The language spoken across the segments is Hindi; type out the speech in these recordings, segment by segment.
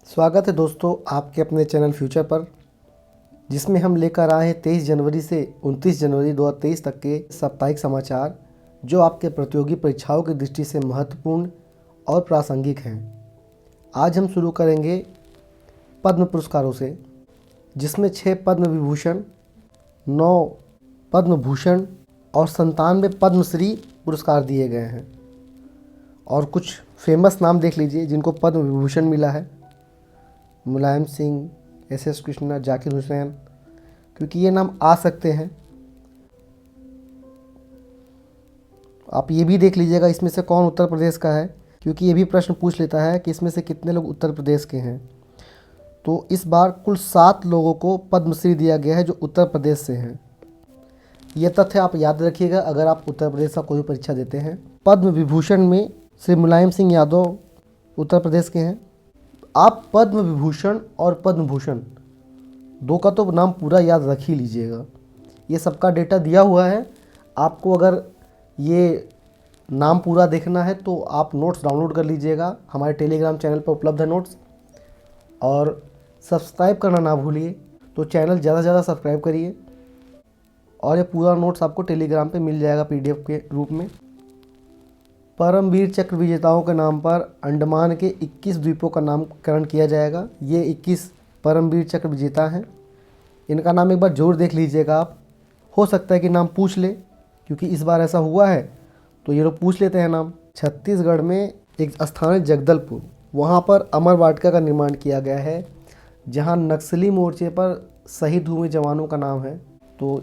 स्वागत है दोस्तों आपके अपने चैनल फ्यूचर पर, जिसमें हम लेकर आए हैं 23 जनवरी से 29 जनवरी 2023 तक के साप्ताहिक समाचार जो आपके प्रतियोगी परीक्षाओं की दृष्टि से महत्वपूर्ण और प्रासंगिक हैं। आज हम शुरू करेंगे पद्म पुरस्कारों से, जिसमें 6 पद्म विभूषण, 9 पद्म भूषण और 97 पद्मश्री पुरस्कार दिए गए हैं। और कुछ फेमस नाम देख लीजिए जिनको पद्म विभूषण मिला है: मुलायम सिंह, एस कृष्णा, जाकिर हुसैन, क्योंकि ये नाम आ सकते हैं। आप ये भी देख लीजिएगा इसमें से कौन उत्तर प्रदेश का है, क्योंकि ये भी प्रश्न पूछ लेता है कि इसमें से कितने लोग उत्तर प्रदेश के हैं। तो इस बार कुल 7 लोगों को पद्मश्री दिया गया है जो उत्तर प्रदेश से हैं। यह तथ्य आप याद रखिएगा अगर आप उत्तर प्रदेश का कोई परीक्षा देते हैं। पद्म विभूषण में श्री मुलायम सिंह यादव उत्तर प्रदेश के हैं। आप पद्म विभूषण और पद्म भूषण दो का तो नाम पूरा याद रख ही लीजिएगा। ये सबका डेटा दिया हुआ है। आपको अगर ये नाम पूरा देखना है तो आप नोट्स डाउनलोड कर लीजिएगा, हमारे टेलीग्राम चैनल पर उपलब्ध है नोट्स। और सब्सक्राइब करना ना भूलिए, तो चैनल ज़्यादा से ज़्यादा सब्सक्राइब करिए और ये पूरा नोट्स आपको टेलीग्राम पे मिल जाएगा PDF के रूप में। परमवीर चक्र विजेताओं के नाम पर अंडमान के 21 द्वीपों का नामकरण किया जाएगा। ये 21 परमवीर चक्र विजेता हैं। इनका नाम एक बार जरूर देख लीजिएगा आप। हो सकता है कि नाम पूछ ले, क्योंकि इस बार ऐसा हुआ है तो ये लोग पूछ लेते हैं नाम। छत्तीसगढ़ में एक स्थान है जगदलपुर, वहाँ पर अमर वाटिका का निर्माण किया गया है, जहाँ नक्सली मोर्चे पर शहीद हुए जवानों का नाम है। तो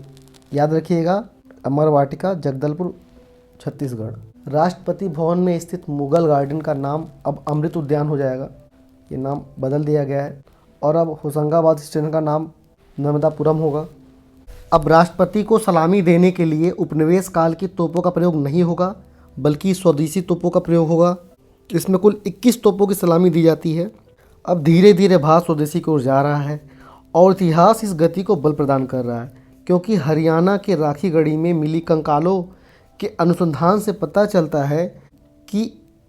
याद रखिएगा, अमर वाटिका, जगदलपुर, छत्तीसगढ़। राष्ट्रपति भवन में स्थित मुगल गार्डन का नाम अब अमृत उद्यान हो जाएगा। ये नाम बदल दिया गया है और अब होशंगाबाद स्टेशन का नाम नर्मदापुरम होगा। अब राष्ट्रपति को सलामी देने के लिए उपनिवेश काल की तोपों का प्रयोग नहीं होगा, बल्कि स्वदेशी तोपों का प्रयोग होगा। इसमें कुल 21 तोपों की सलामी दी जाती है। अब धीरे धीरे भारत स्वदेशी की ओर जा रहा है और इतिहास इस गति को बल प्रदान कर रहा है, क्योंकि हरियाणा के राखीगढ़ी में मिली कंकालों के अनुसंधान से पता चलता है कि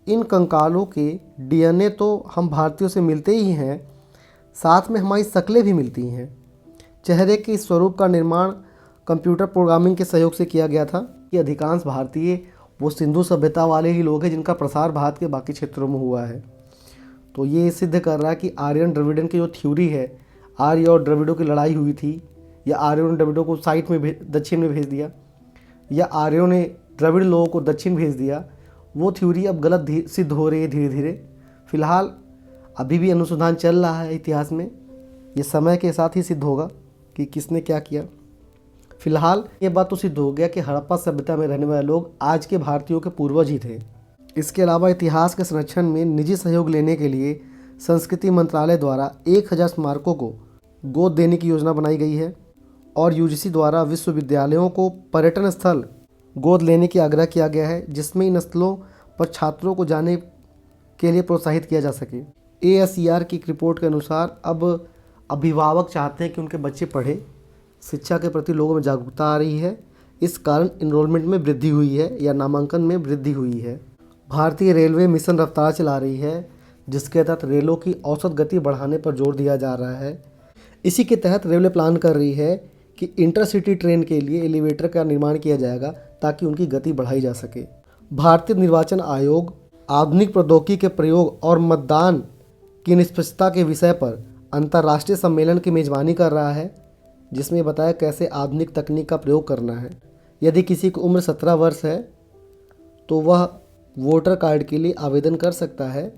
इन कंकालों के DNA तो हम भारतीयों से मिलते ही हैं, साथ में हमारी शक्लें भी मिलती हैं। चेहरे के इस स्वरूप का निर्माण कंप्यूटर प्रोग्रामिंग के सहयोग से किया गया था। कि अधिकांश भारतीय वो सिंधु सभ्यता वाले ही लोग हैं जिनका प्रसार भारत के बाकी क्षेत्रों में हुआ है। तो ये सिद्ध कर रहा है कि आर्यन द्रविड़न की जो थ्योरी है, आर्य और द्रविड़ों की लड़ाई हुई थी, या आर्यों ने द्रविड़ों को साइड में दक्षिण में भेज दिया, या आर्यों ने द्रविड़ लोगों को दक्षिण भेज दिया, वो थ्योरी अब गलत सिद्ध हो रही है धीरे धीरे। फिलहाल अभी भी अनुसंधान चल रहा है इतिहास में, ये समय के साथ ही सिद्ध होगा कि किसने क्या किया। फिलहाल ये बात तो सिद्ध हो गया कि हड़प्पा सभ्यता में रहने वाले लोग आज के भारतीयों के पूर्वज ही थे। इसके अलावा इतिहास के संरक्षण में निजी सहयोग लेने के लिए संस्कृति मंत्रालय द्वारा 1000 स्मारकों को गोद देने की योजना बनाई गई है और UGC द्वारा विश्वविद्यालयों को पर्यटन स्थल गोद लेने की आग्रह किया गया है, जिसमें इन स्थलों पर छात्रों को जाने के लिए प्रोत्साहित किया जा सके। ASER की एक रिपोर्ट के अनुसार अब अभिभावक चाहते हैं कि उनके बच्चे पढ़े। शिक्षा के प्रति लोगों में जागरूकता आ रही है, इस कारण इनरोलमेंट में वृद्धि हुई है या नामांकन में वृद्धि हुई है। भारतीय रेलवे मिशन रफ्तार चला रही है, जिसके तहत रेलों की औसत गति बढ़ाने पर जोर दिया जा रहा है। इसी के तहत रेलवे प्लान कर रही है कि इंटरसिटी ट्रेन के लिए एलिवेटर का निर्माण किया जाएगा ताकि उनकी गति बढ़ाई जा सके। भारतीय निर्वाचन आयोग आधुनिक प्रौद्योगिकी के प्रयोग और मतदान की निष्पक्षता के विषय पर अंतर्राष्ट्रीय सम्मेलन की मेजबानी कर रहा है, जिसमें बताया कैसे आधुनिक तकनीक का प्रयोग करना है। यदि किसी की उम्र 17 वर्ष है तो वह वोटर कार्ड के लिए आवेदन कर सकता है,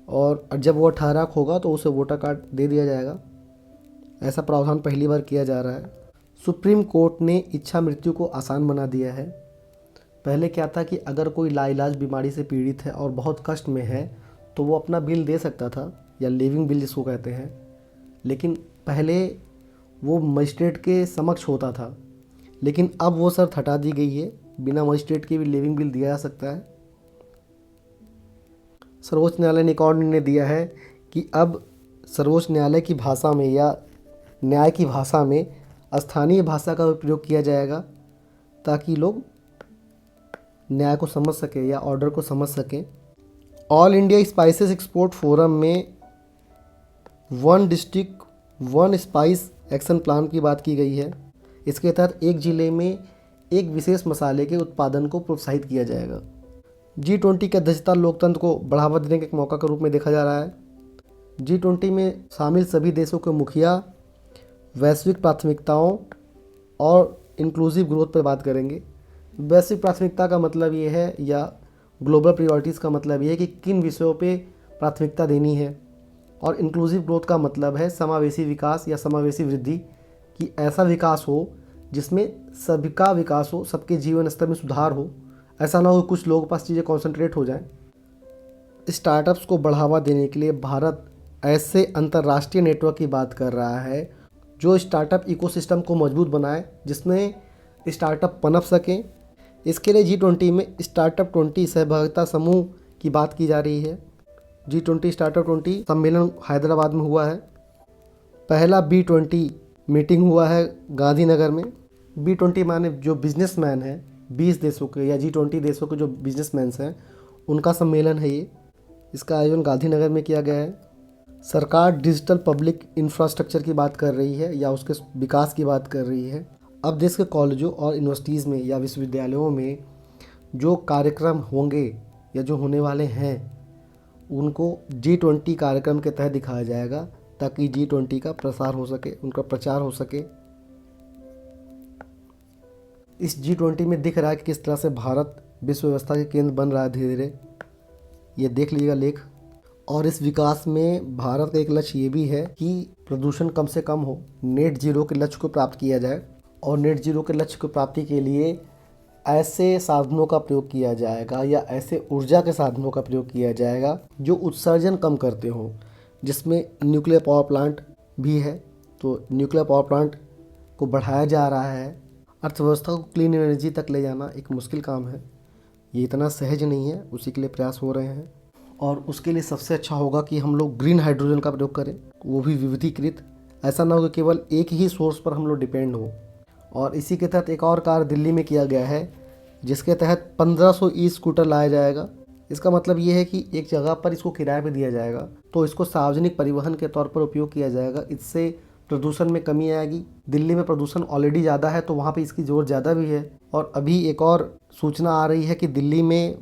और जब वो 18 होगा तो उसे वोटर कार्ड दे दिया जाएगा। ऐसा प्रावधान पहली बार किया जा रहा है। सुप्रीम कोर्ट ने इच्छा मृत्यु को आसान बना दिया है। पहले क्या था कि अगर कोई लाइलाज बीमारी से पीड़ित है और बहुत कष्ट में है तो वो अपना बिल दे सकता था, या लिविंग बिल जिसको कहते हैं, लेकिन पहले वो मजिस्ट्रेट के समक्ष होता था। लेकिन अब वो शर्त हटा दी गई है, बिना मजिस्ट्रेट के भी लिविंग बिल दिया जा सकता है। सर्वोच्च न्यायालय ने एक और निर्णय दिया है कि अब सर्वोच्च न्यायालय की भाषा में या न्याय की भाषा में स्थानीय भाषा का प्रयोग किया जाएगा, ताकि लोग न्याय को समझ सकें या ऑर्डर को समझ सकें। All India spices export forum में one district one spice action plan की बात की गई है। इसके तहत एक ज़िले में एक विशेष मसाले के उत्पादन को प्रोत्साहित किया जाएगा। G20 की अध्यक्षता लोकतंत्र को बढ़ावा देने के एक मौका के रूप में देखा जा रहा है। G20 में शामिल सभी देशों के मुखिया वैश्विक प्राथमिकताओं और इंक्लूसिव ग्रोथ पर बात करेंगे। वैश्विक प्राथमिकता का मतलब ये है, या ग्लोबल प्रायोरिटीज़ का मतलब ये है कि किन विषयों पे प्राथमिकता देनी है, और इंक्लूसिव ग्रोथ का मतलब है समावेशी विकास या समावेशी वृद्धि, कि ऐसा विकास हो जिसमें सबका विकास हो, सबके जीवन स्तर में सुधार हो। ऐसा ना हो कुछ लोगों के पास चीज़ें कॉन्सेंट्रेट हो जाएं। स्टार्टअप्स को बढ़ावा देने के लिए भारत ऐसे अंतर्राष्ट्रीय नेटवर्क की बात कर रहा है जो स्टार्टअप इकोसिस्टम को मजबूत बनाए, जिसमें स्टार्टअप पनप सकें। इसके लिए G20 में स्टार्टअप 20 सहभागिता समूह की बात की जा रही है। G20 स्टार्टअप 20 सम्मेलन हैदराबाद में हुआ है। पहला B20 मीटिंग हुआ है गांधीनगर में। B20 माने जो बिजनेसमैन हैं 20 देशों के या G20 देशों के जो बिजनेसमैन हैं उनका सम्मेलन है ये। इसका आयोजन गांधीनगर में किया गया है। सरकार डिजिटल पब्लिक इंफ्रास्ट्रक्चर की बात कर रही है या उसके विकास की बात कर रही है। अब देश के कॉलेजों और यूनिवर्सिटीज़ में या विश्वविद्यालयों में जो कार्यक्रम होंगे या जो होने वाले हैं उनको G20 कार्यक्रम के तहत दिखाया जाएगा, ताकि G20 का प्रसार हो सके, उनका प्रचार हो सके। इस G20 में दिख रहा है कि किस तरह से भारत विश्व व्यवस्था के केंद्र बन रहा है धीरे धीरे। ये देख लीजिएगा लेख। और इस विकास में भारत का एक लक्ष्य ये भी है कि प्रदूषण कम से कम हो, नेट जीरो के लक्ष्य को प्राप्त किया जाए। और नेट जीरो के लक्ष्य की प्राप्ति के लिए ऐसे साधनों का प्रयोग किया जाएगा या ऐसे ऊर्जा के साधनों का प्रयोग किया जाएगा जो उत्सर्जन कम करते हों, जिसमें न्यूक्लियर पावर प्लांट भी है। तो न्यूक्लियर पावर प्लांट को बढ़ाया जा रहा है। अर्थव्यवस्था को क्लीन एनर्जी तक ले जाना एक मुश्किल काम है, ये इतना सहज नहीं है, उसी के लिए प्रयास हो रहे हैं। और उसके लिए सबसे अच्छा होगा कि हम लोग ग्रीन हाइड्रोजन का प्रयोग करें, वो भी विविधीकृत। ऐसा ना हो कि केवल एक ही सोर्स पर हम लोग डिपेंड हो। और इसी के तहत एक और कार्य दिल्ली में किया गया है, जिसके तहत 1500 ई स्कूटर लाया जाएगा। इसका मतलब ये है कि एक जगह पर इसको किराए पे दिया जाएगा, तो इसको सार्वजनिक परिवहन के तौर पर उपयोग किया जाएगा। इससे प्रदूषण में कमी आएगी। दिल्ली में प्रदूषण ऑलरेडी ज़्यादा है, तो वहाँ पे इसकी ज़रूरत ज़्यादा भी है। और अभी एक और सूचना आ रही है कि दिल्ली में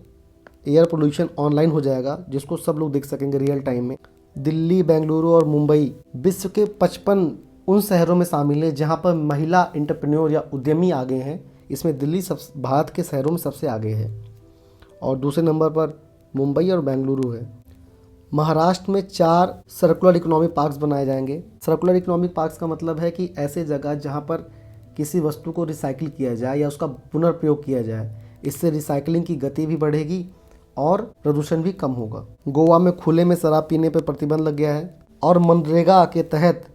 एयर पोल्यूशन ऑनलाइन हो जाएगा, जिसको सब लोग देख सकेंगे रियल टाइम में। दिल्ली, बेंगलुरु और मुंबई विश्व के 55 उन शहरों में शामिल है जहाँ पर महिला एंटरप्रेन्योर या उद्यमी आगे हैं। इसमें दिल्ली भारत के शहरों में सबसे आगे है, और दूसरे नंबर पर मुंबई और बेंगलुरु है। महाराष्ट्र में 4 सर्कुलर इकोनॉमिक पार्क्स बनाए जाएंगे। सर्कुलर इकोनॉमिक पार्क्स का मतलब है कि ऐसे जगह जहाँ पर किसी वस्तु को रिसाइकिल किया जाए या उसका पुनर्प्रयोग किया जाए। इससे रिसाइकलिंग की गति भी बढ़ेगी और प्रदूषण भी कम होगा। गोवा में खुले में शराब पीने पर प्रतिबंध लग गया है। और मनरेगा के तहत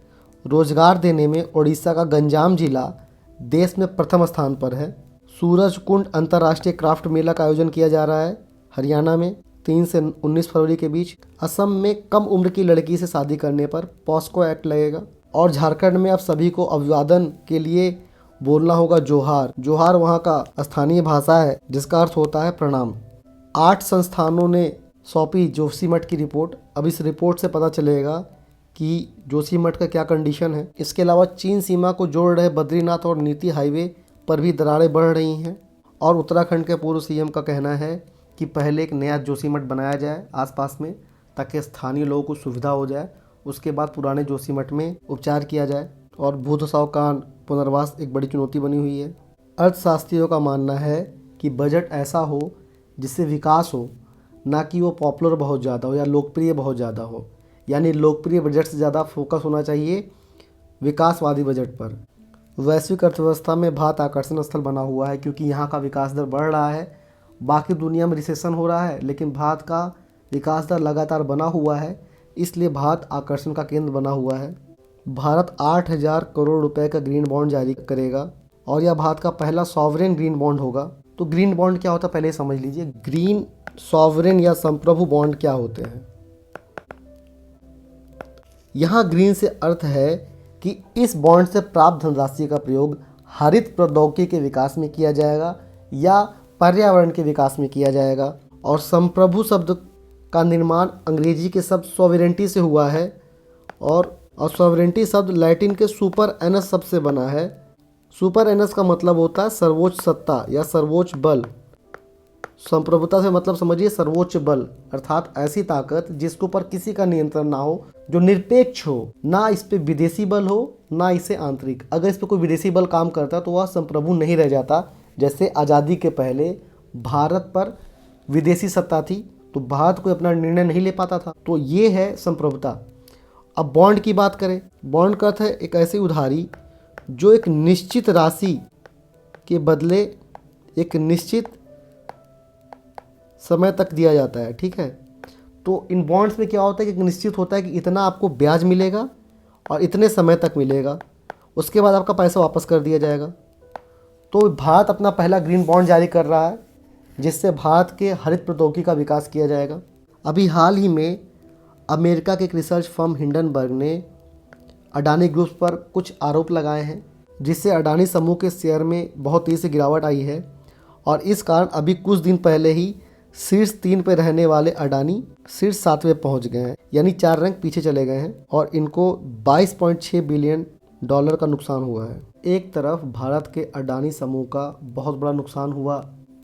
रोजगार देने में उड़ीसा का गंजाम जिला देश में प्रथम स्थान पर है। सूरजकुंड अंतर्राष्ट्रीय क्राफ्ट मेला का आयोजन किया जा रहा है हरियाणा में 3 से 19 फरवरी के बीच। असम में कम उम्र की लड़की से शादी करने पर पॉस्को एक्ट लगेगा। और झारखंड में अब सभी को अभिवादन के लिए बोलना होगा जोहार। जोहार वहाँ का स्थानीय भाषा है, जिसका अर्थ होता है प्रणाम। 8 संस्थानों ने सौंपी जोशीमठ की रिपोर्ट। अब इस रिपोर्ट से पता चलेगा कि जोशीमठ का क्या कंडीशन है। इसके अलावा चीन सीमा को जोड़ रहे बद्रीनाथ और नीति हाईवे पर भी दरारें बढ़ रही हैं। और उत्तराखंड के पूर्व सीएम का कहना है कि पहले एक नया जोशीमठ बनाया जाए आसपास में, ताकि स्थानीय लोगों को सुविधा हो जाए। उसके बाद पुराने जोशीमठ में उपचार किया जाए। और भूधसाव का पुनर्वास एक बड़ी चुनौती बनी हुई है। अर्थशास्त्रियों का मानना है कि बजट ऐसा हो जिससे विकास हो, ना कि वो पॉपुलर बहुत ज़्यादा हो या लोकप्रिय बहुत ज़्यादा हो। यानी लोकप्रिय बजट से ज़्यादा फोकस होना चाहिए विकासवादी बजट पर। वैश्विक अर्थव्यवस्था में भारत आकर्षण स्थल बना हुआ है, क्योंकि यहाँ का विकास दर बढ़ रहा है। बाकी दुनिया में रिसेशन हो रहा है, लेकिन भारत का विकास दर लगातार बना हुआ है, इसलिए भारत आकर्षण का केंद्र बना हुआ है। भारत 8,000 करोड़ रुपए का ग्रीन बॉन्ड जारी करेगा, और यह भारत का पहला सॉवरेन ग्रीन बॉन्ड होगा। तो ग्रीन बॉन्ड क्या होता है पहले समझ लीजिए। ग्रीन सॉवरेन या संप्रभु बॉन्ड क्या होते हैं। यहाँ ग्रीन से अर्थ है कि इस बॉन्ड से प्राप्त धनराशि का प्रयोग हरित प्रौद्योगिकी के विकास में किया जाएगा या पर्यावरण के विकास में किया जाएगा। और संप्रभु शब्द का निर्माण अंग्रेजी के शब्द सॉवरेनिटी से हुआ है, और सॉवरेंटी शब्द लैटिन के सुपर एनस शब्द से बना है। सुपर एनस का मतलब होता है सर्वोच्च सत्ता या सर्वोच्च बल। संप्रभुता से मतलब समझिए सर्वोच्च बल, अर्थात ऐसी ताकत जिसके ऊपर किसी का नियंत्रण ना हो, जो निरपेक्ष हो, ना इस पे विदेशी बल हो ना इसे आंतरिक। अगर इस पे कोई विदेशी बल काम करता तो वह संप्रभु नहीं रह जाता। जैसे आज़ादी के पहले भारत पर विदेशी सत्ता थी तो भारत कोई अपना निर्णय नहीं ले पाता था। तो ये है संप्रभुता। अब बॉन्ड की बात करें, बॉन्ड का अर्थ है एक ऐसी उधारी जो एक निश्चित राशि के बदले एक निश्चित समय तक दिया जाता है। ठीक है, तो इन बॉन्ड्स में क्या होता है कि एक निश्चित होता है कि इतना आपको ब्याज मिलेगा और इतने समय तक मिलेगा, उसके बाद आपका पैसा वापस कर दिया जाएगा। तो भारत अपना पहला ग्रीन बॉन्ड जारी कर रहा है जिससे भारत के हरित प्रौद्योगिकी का विकास किया जाएगा। अभी हाल ही में अमेरिका के एक रिसर्च फर्म हिंडनबर्ग ने अडानी ग्रुप्स पर कुछ आरोप लगाए हैं जिससे अडानी समूह के शेयर में बहुत तेज़ी से गिरावट आई है और इस कारण अभी कुछ दिन पहले ही शीर्ष 3 पे रहने वाले अडानी शीर्ष 7वें पहुंच गए हैं, यानी 4 रैंक पीछे चले गए हैं और इनको $22.6 बिलियन का नुकसान हुआ है। एक तरफ भारत के अडानी समूह का बहुत बड़ा नुकसान हुआ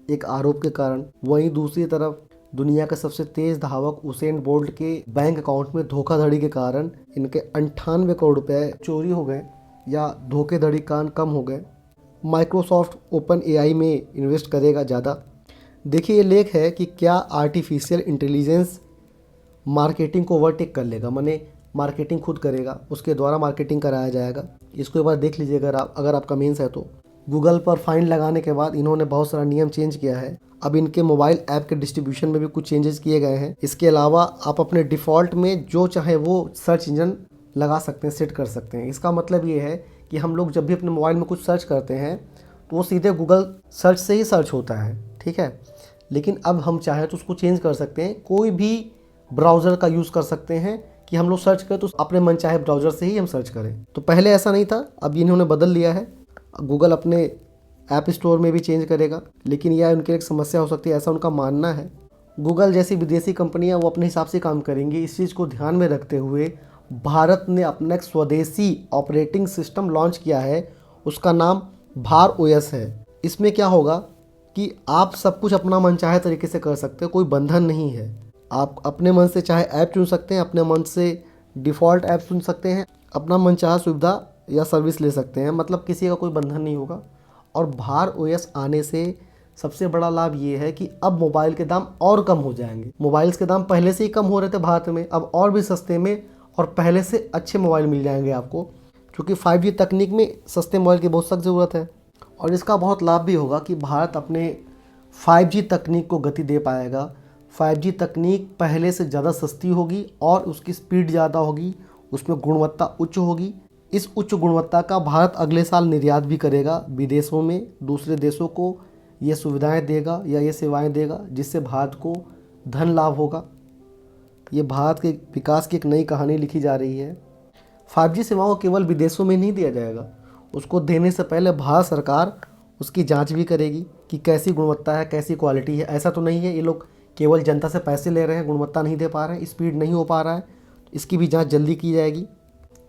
एक आरोप के कारण, वहीं दूसरी तरफ दुनिया के सबसे तेज धावक उसेन बोल्ट के बैंक अकाउंट में धोखाधड़ी के कारण इनके 98 करोड़ रुपए चोरी हो गए या धोखाधड़ी कारण कम हो गए। माइक्रोसॉफ्ट ओपन एआई में इन्वेस्ट करेगा ज़्यादा। देखिए ये लेख है कि क्या आर्टिफिशियल इंटेलिजेंस मार्केटिंग को ओवरटेक कर लेगा, माने मार्केटिंग खुद करेगा, उसके द्वारा मार्केटिंग कराया जाएगा। इसको एक बार देख लीजिए अगर आपका मेंस है तो। गूगल पर फाइन लगाने के बाद इन्होंने बहुत सारा नियम चेंज किया है। अब इनके मोबाइल ऐप के डिस्ट्रीब्यूशन में भी कुछ चेंजेस किए गए हैं। इसके अलावा आप अपने डिफ़ॉल्ट में जो चाहे वो सर्च इंजन लगा सकते हैं, सेट कर सकते हैं। इसका मतलब ये है कि हम लोग जब भी अपने मोबाइल में कुछ सर्च करते हैं तो वो सीधे गूगल सर्च से ही सर्च होता है। ठीक है, लेकिन अब हम चाहें तो उसको चेंज कर सकते हैं, कोई भी ब्राउज़र का यूज़ कर सकते हैं कि हम लोग सर्च करें तो अपने मन चाहे ब्राउज़र से ही हम सर्च करें। तो पहले ऐसा नहीं था, अब इन्होंने बदल लिया है। गूगल अपने ऐप स्टोर में भी चेंज करेगा, लेकिन यह उनके एक समस्या हो सकती है, ऐसा उनका मानना है। गूगल जैसी विदेशी कंपनियां वो अपने हिसाब से काम करेंगी। इस चीज़ को ध्यान में रखते हुए भारत ने अपना एक स्वदेशी ऑपरेटिंग सिस्टम लॉन्च किया है, उसका नाम भार ओएस है। इसमें क्या होगा कि आप सब कुछ अपना मनचाहे तरीके से कर सकते हो, कोई बंधन नहीं है। आप अपने मन से चाहे ऐप चुन सकते हैं, अपने मन से डिफ़ॉल्ट ऐप चुन सकते हैं, अपना मनचाहा सुविधा या सर्विस ले सकते हैं, मतलब किसी का कोई बंधन नहीं होगा। और भार ओएस आने से सबसे बड़ा लाभ ये है कि अब मोबाइल के दाम और कम हो जाएंगे। मोबाइल्स के दाम पहले से ही कम हो रहे थे भारत में, अब और भी सस्ते में और पहले से अच्छे मोबाइल मिल जाएंगे आपको, क्योंकि 5G तकनीक में सस्ते मोबाइल की बहुत सख्त ज़रूरत है। और इसका बहुत लाभ भी होगा कि भारत अपने 5G तकनीक को गति दे पाएगा। 5G तकनीक पहले से ज़्यादा सस्ती होगी और उसकी स्पीड ज़्यादा होगी, उसमें गुणवत्ता उच्च होगी। इस उच्च गुणवत्ता का भारत अगले साल निर्यात भी करेगा विदेशों में, दूसरे देशों को ये सुविधाएं देगा या ये सेवाएं देगा, जिससे भारत को धन लाभ होगा। ये भारत के विकास की एक नई कहानी लिखी जा रही है। 5G सेवाओं को केवल विदेशों में नहीं दिया जाएगा, उसको देने से पहले भारत सरकार उसकी जांच भी करेगी कि कैसी गुणवत्ता है, कैसी क्वालिटी है। ऐसा तो नहीं है ये लोग केवल जनता से पैसे ले रहे हैं, गुणवत्ता नहीं दे पा रहे हैं, स्पीड नहीं हो पा रहा है, इसकी भी जांच जल्दी की जाएगी।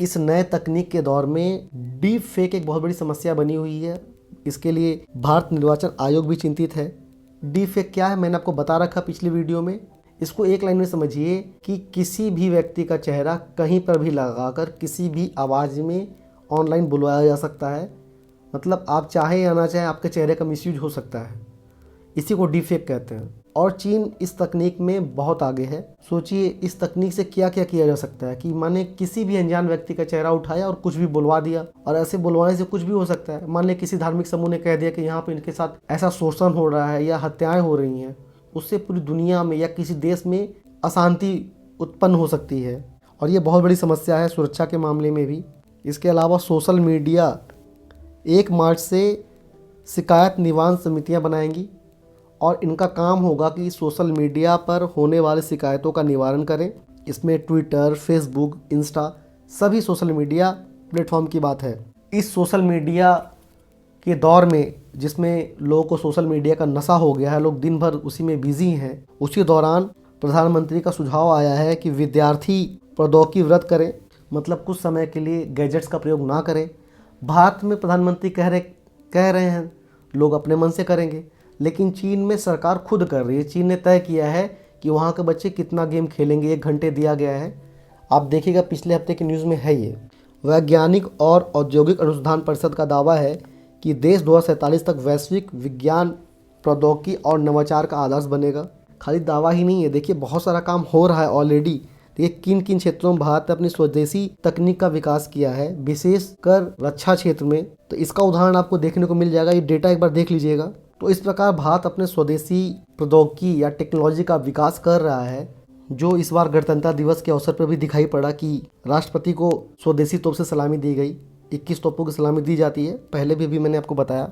इस नए तकनीक के दौर में डीप फेक एक बहुत बड़ी समस्या बनी हुई है। इसके लिए भारत निर्वाचन आयोग भी चिंतित है। डीप फेक क्या है मैंने आपको बता रखा पिछली वीडियो में। इसको एक लाइन में समझिए कि किसी भी व्यक्ति का चेहरा कहीं पर भी लगाकर किसी भी आवाज़ में ऑनलाइन बुलवाया जा सकता है। मतलब आप चाहे या ना चाहे आपके चेहरे का मिसयूज हो सकता है, इसी को डीप फेक कहते हैं। और चीन इस तकनीक में बहुत आगे है। सोचिए इस तकनीक से क्या क्या किया जा सकता है कि माने किसी भी अनजान व्यक्ति का चेहरा उठाया और कुछ भी बुलवा दिया। और ऐसे बुलवाने से कुछ भी हो सकता है। मान लें किसी धार्मिक समूह ने कह दिया कि यहाँ पे इनके साथ ऐसा शोषण हो रहा है या हत्याएं हो रही हैं, उससे पूरी दुनिया में या किसी देश में अशांति उत्पन्न हो सकती है और ये बहुत बड़ी समस्या है सुरक्षा के मामले में भी। इसके अलावा सोशल मीडिया 1 मार्च से शिकायत निवारण समितियां बनाएंगी और इनका काम होगा कि सोशल मीडिया पर होने वाली शिकायतों का निवारण करें। इसमें ट्विटर, फेसबुक, इंस्टा सभी सोशल मीडिया प्लेटफॉर्म की बात है। इस सोशल मीडिया के दौर में जिसमें लोगों को सोशल मीडिया का नशा हो गया है, लोग दिन भर उसी में बिजी हैं, उसी दौरान प्रधानमंत्री का सुझाव आया है कि विद्यार्थी प्रौद्योगिकी व्रत करें। मतलब कुछ समय के लिए गैजेट्स का प्रयोग ना करें। भारत में प्रधानमंत्री कह रहे हैं लोग अपने मन से करेंगे, लेकिन चीन में सरकार खुद कर रही है। चीन ने तय किया है कि वहाँ के बच्चे कितना गेम खेलेंगे, 1 घंटे दिया गया है। आप देखिएगा पिछले हफ्ते की न्यूज़ में है ये। वैज्ञानिक और औद्योगिक अनुसंधान परिषद का दावा है कि देश 2047 तक वैश्विक विज्ञान, प्रौद्योगिकी और नवाचार का आदर्श बनेगा। खाली दावा ही नहीं है, देखिए बहुत सारा काम हो रहा है ऑलरेडी। देखिए किन किन क्षेत्रों में भारत ने अपनी स्वदेशी तकनीक का विकास किया है, विशेषकर रक्षा क्षेत्र में। तो इसका उदाहरण आपको देखने को मिल जाएगा, ये डेटा एक बार देख लीजिएगा। तो इस प्रकार भारत अपने स्वदेशी प्रौद्योगिकी या टेक्नोलॉजी का विकास कर रहा है, जो इस बार गणतंत्र दिवस के अवसर पर भी दिखाई पड़ा कि राष्ट्रपति को स्वदेशी तोप से सलामी दी गई। 21 तोपों की सलामी दी जाती है, पहले भी मैंने आपको बताया।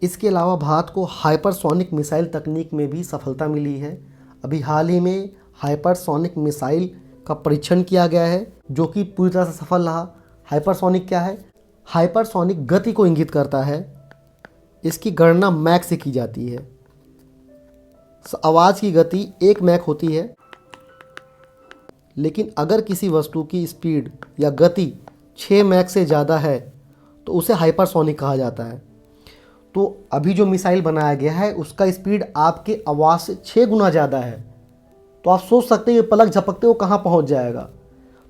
इसके अलावा भारत को हाइपरसोनिक मिसाइल तकनीक में भी सफलता मिली है। अभी हाल ही में हाइपरसोनिक मिसाइल का परीक्षण किया गया है, जो कि पूरी तरह से सफल रहा। हाइपरसोनिक क्या है? हाइपरसोनिक गति को इंगित करता है। इसकी गणना मैक से की जाती है। आवाज़ की गति 1 मैक होती है, लेकिन अगर किसी वस्तु की स्पीड या गति 6 मैक से ज़्यादा है तो उसे हाइपरसोनिक कहा जाता है। तो अभी जो मिसाइल बनाया गया है उसका स्पीड आपके आवाज़ से 6 गुना ज़्यादा है। तो आप सोच सकते हैं ये पलक झपकते वो कहाँ पहुँच जाएगा।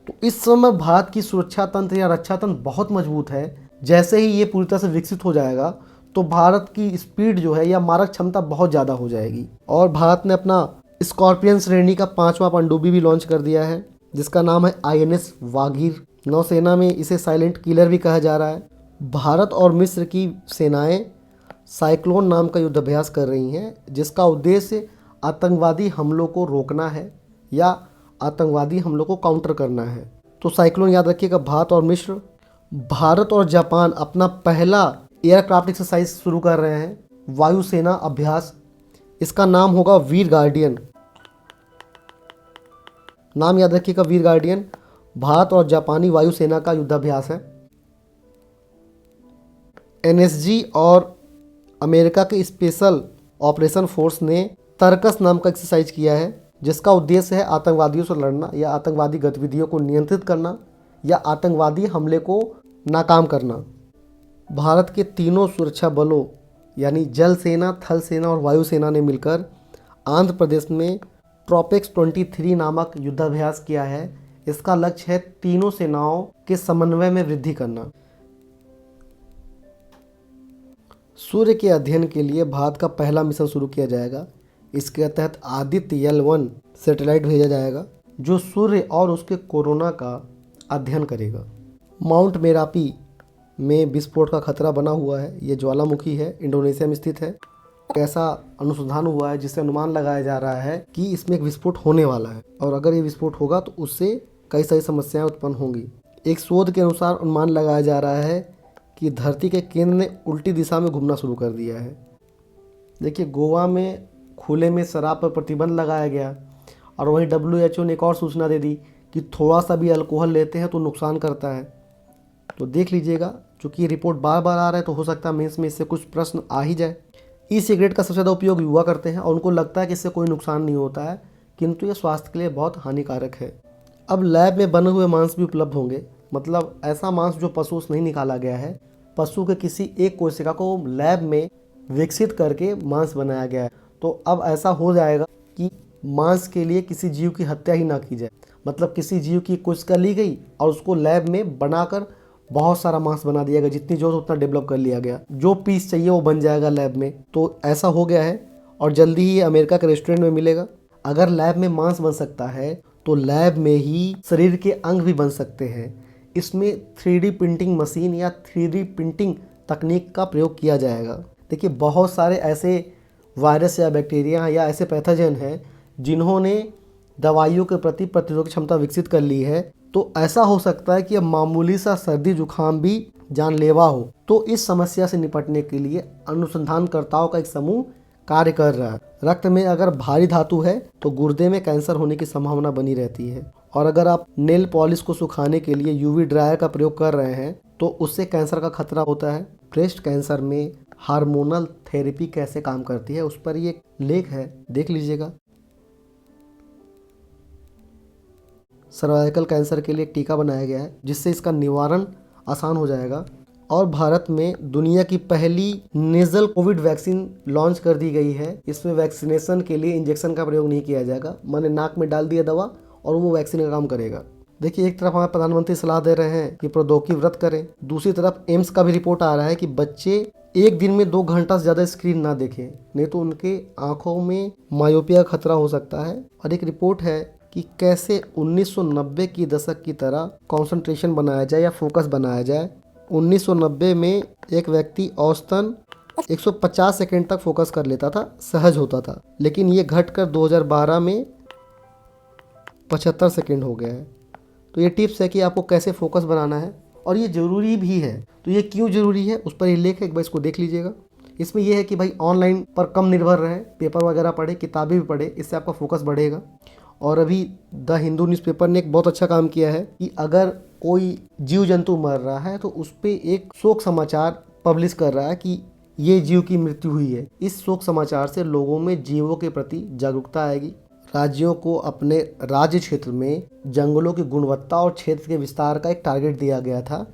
तो इस समय भारत की सुरक्षा तंत्र या रक्षा तंत्र बहुत मजबूत है। जैसे ही ये पूरी तरह से विकसित हो जाएगा तो भारत की स्पीड जो है या मारक क्षमता बहुत ज़्यादा हो जाएगी। और भारत ने अपना स्कॉर्पियन श्रेणी का 5वां पनडुब्बी भी लॉन्च कर दिया है, जिसका नाम है INS वागीर। नौसेना में इसे साइलेंट किलर भी कहा जा रहा है। भारत और मिस्र की सेनाएं साइक्लोन नाम का युद्धाभ्यास कर रही हैं, जिसका उद्देश्य आतंकवादी हमलों को रोकना है या आतंकवादी हमलों को काउंटर करना है। तो साइक्लोन याद रखिएगा। भारत और जापान अपना पहला एयरक्राफ्ट एक्सरसाइज शुरू कर रहे हैं, वायुसेना अभ्यास। इसका नाम होगा वीर गार्डियन। नाम याद रखिएगा, वीर गार्डियन। भारत और जापानी वायुसेना का युद्धाभ्यास है। NSG और अमेरिका के स्पेशल ऑपरेशन फोर्स ने तरकस नाम का एक्सरसाइज किया है, जिसका उद्देश्य है आतंकवादियों से लड़ना या आतंकवादी गतिविधियों को नियंत्रित करना या आतंकवादी हमले को नाकाम करना। भारत के तीनों सुरक्षा बलों यानी जल सेना, थल सेना और वायुसेना ने मिलकर आंध्र प्रदेश में ट्रोपेक्स 23 नामक युद्धाभ्यास किया है। इसका लक्ष्य है तीनों सेनाओं के समन्वय में वृद्धि करना। सूर्य के अध्ययन के लिए भारत का पहला मिशन शुरू किया जाएगा। इसके तहत आदित्य L1 सैटेलाइट भेजा जाएगा, जो सूर्य और उसके कोरोना का अध्ययन करेगा। माउंट मेरापी में विस्फोट का खतरा बना हुआ है। ये ज्वालामुखी है, इंडोनेशिया में स्थित है। ऐसा अनुसंधान हुआ है जिससे अनुमान लगाया जा रहा है कि इसमें एक विस्फोट होने वाला है, और अगर ये विस्फोट होगा तो उससे कई सारी समस्याएं उत्पन्न होंगी। एक शोध के अनुसार अनुमान लगाया जा रहा है कि धरती के केंद्र ने उल्टी दिशा में घूमना शुरू कर दिया है। देखिए, गोवा में खुले में शराब पर प्रतिबंध लगाया गया, और वहीं WHO ने एक और सूचना दे दी कि थोड़ा सा भी अल्कोहल लेते हैं तो नुकसान करता है। तो देख लीजिएगा, चूँकि ये रिपोर्ट बार बार आ रहा है तो हो सकता है मेंस में इससे कुछ प्रश्न आ ही जाए। ई सिगरेट का सबसे ज़्यादा उपयोग युवा करते हैं और उनको लगता है कि इससे कोई नुकसान नहीं होता है, किंतु ये स्वास्थ्य के लिए बहुत हानिकारक है। अब लैब में बने हुए मांस भी उपलब्ध होंगे, मतलब ऐसा मांस जो पशु से नहीं निकाला गया है। पशु के किसी एक कोशिका को लैब में विकसित करके मांस बनाया गया है। तो अब ऐसा हो जाएगा कि मांस के लिए किसी जीव की हत्या ही ना की जाए, मतलब किसी जीव की कोशिका ली गई और उसको लैब में बनाकर बहुत सारा मांस बना दिया गया, जितनी जरूरत उतना डेवलप कर लिया गया, जो पीस चाहिए वो बन जाएगा लैब में। तो ऐसा हो गया है और जल्दी ही अमेरिका के रेस्टोरेंट में मिलेगा। अगर लैब में मांस बन सकता है तो लैब में ही शरीर के अंग भी बन सकते हैं। इसमें 3D प्रिंटिंग मशीन या 3D प्रिंटिंग तकनीक का प्रयोग किया जाएगा। देखिए, बहुत सारे ऐसे वायरस या बैक्टीरिया या ऐसे पैथोजन हैं जिन्होंने दवाइयों के प्रति प्रतिरोधक क्षमता विकसित कर ली है। तो ऐसा हो सकता है कि अब मामूली सा सर्दी जुकाम भी जानलेवा हो। तो इस समस्या से निपटने के लिए अनुसंधानकर्ताओं का एक समूह कार्य कर रहा है। रक्त में अगर भारी धातु है तो गुर्दे में कैंसर होने की संभावना बनी रहती है, और अगर आप नेल पॉलिश को सुखाने के लिए UV ड्रायर का प्रयोग कर रहे हैं तो उससे कैंसर का खतरा होता है। ब्रेस्ट कैंसर में हार्मोनल थेरेपी कैसे काम करती है उस पर ये लेख है, देख लीजिएगा। सर्वाइकल कैंसर के लिए एक टीका बनाया गया है जिससे इसका निवारण आसान हो जाएगा। और भारत में दुनिया की पहली नेजल कोविड वैक्सीन लॉन्च कर दी गई है। इसमें वैक्सीनेशन के लिए इंजेक्शन का प्रयोग नहीं किया जाएगा, माने नाक में डाल दिया दवा और वो वैक्सीन का काम करेगा। देखिए, एक तरफ हमारे प्रधानमंत्री सलाह दे रहे हैं कि प्रौद्योगिकी व्रत करें, दूसरी तरफ एम्स का भी रिपोर्ट आ रहा है कि बच्चे एक दिन में 2 घंटा से ज़्यादा स्क्रीन ना देखें, नहीं तो उनके आंखों में मायोपिया का खतरा हो सकता है। और एक रिपोर्ट है कि कैसे 1990 की दशक की तरह कंसंट्रेशन बनाया जाए या फोकस बनाया जाए। 1990 में एक व्यक्ति औसतन 150 सेकंड तक फोकस कर लेता था, सहज होता था, लेकिन ये घटकर 2012 में 75 सेकंड हो गया है। तो ये टिप्स है कि आपको कैसे फोकस बनाना है और ये ज़रूरी भी है। तो ये क्यों ज़रूरी है उस पर ये लेख है, एक बार इसको देख लीजिएगा। इसमें यह है कि भाई ऑनलाइन पर कम निर्भर रहें, पेपर वगैरह पढ़े, किताबें भी पढ़े, इससे आपका फोकस बढ़ेगा। और अभी द हिंदू न्यूज़पेपर ने एक बहुत अच्छा काम किया है कि अगर कोई जीव जंतु मर रहा है तो उस पर एक शोक समाचार पब्लिश कर रहा है कि ये जीव की मृत्यु हुई है। इस शोक समाचार से लोगों में जीवों के प्रति जागरूकता आएगी। राज्यों को अपने राज्य क्षेत्र में जंगलों की गुणवत्ता और क्षेत्र के विस्तार का एक टारगेट दिया गया था,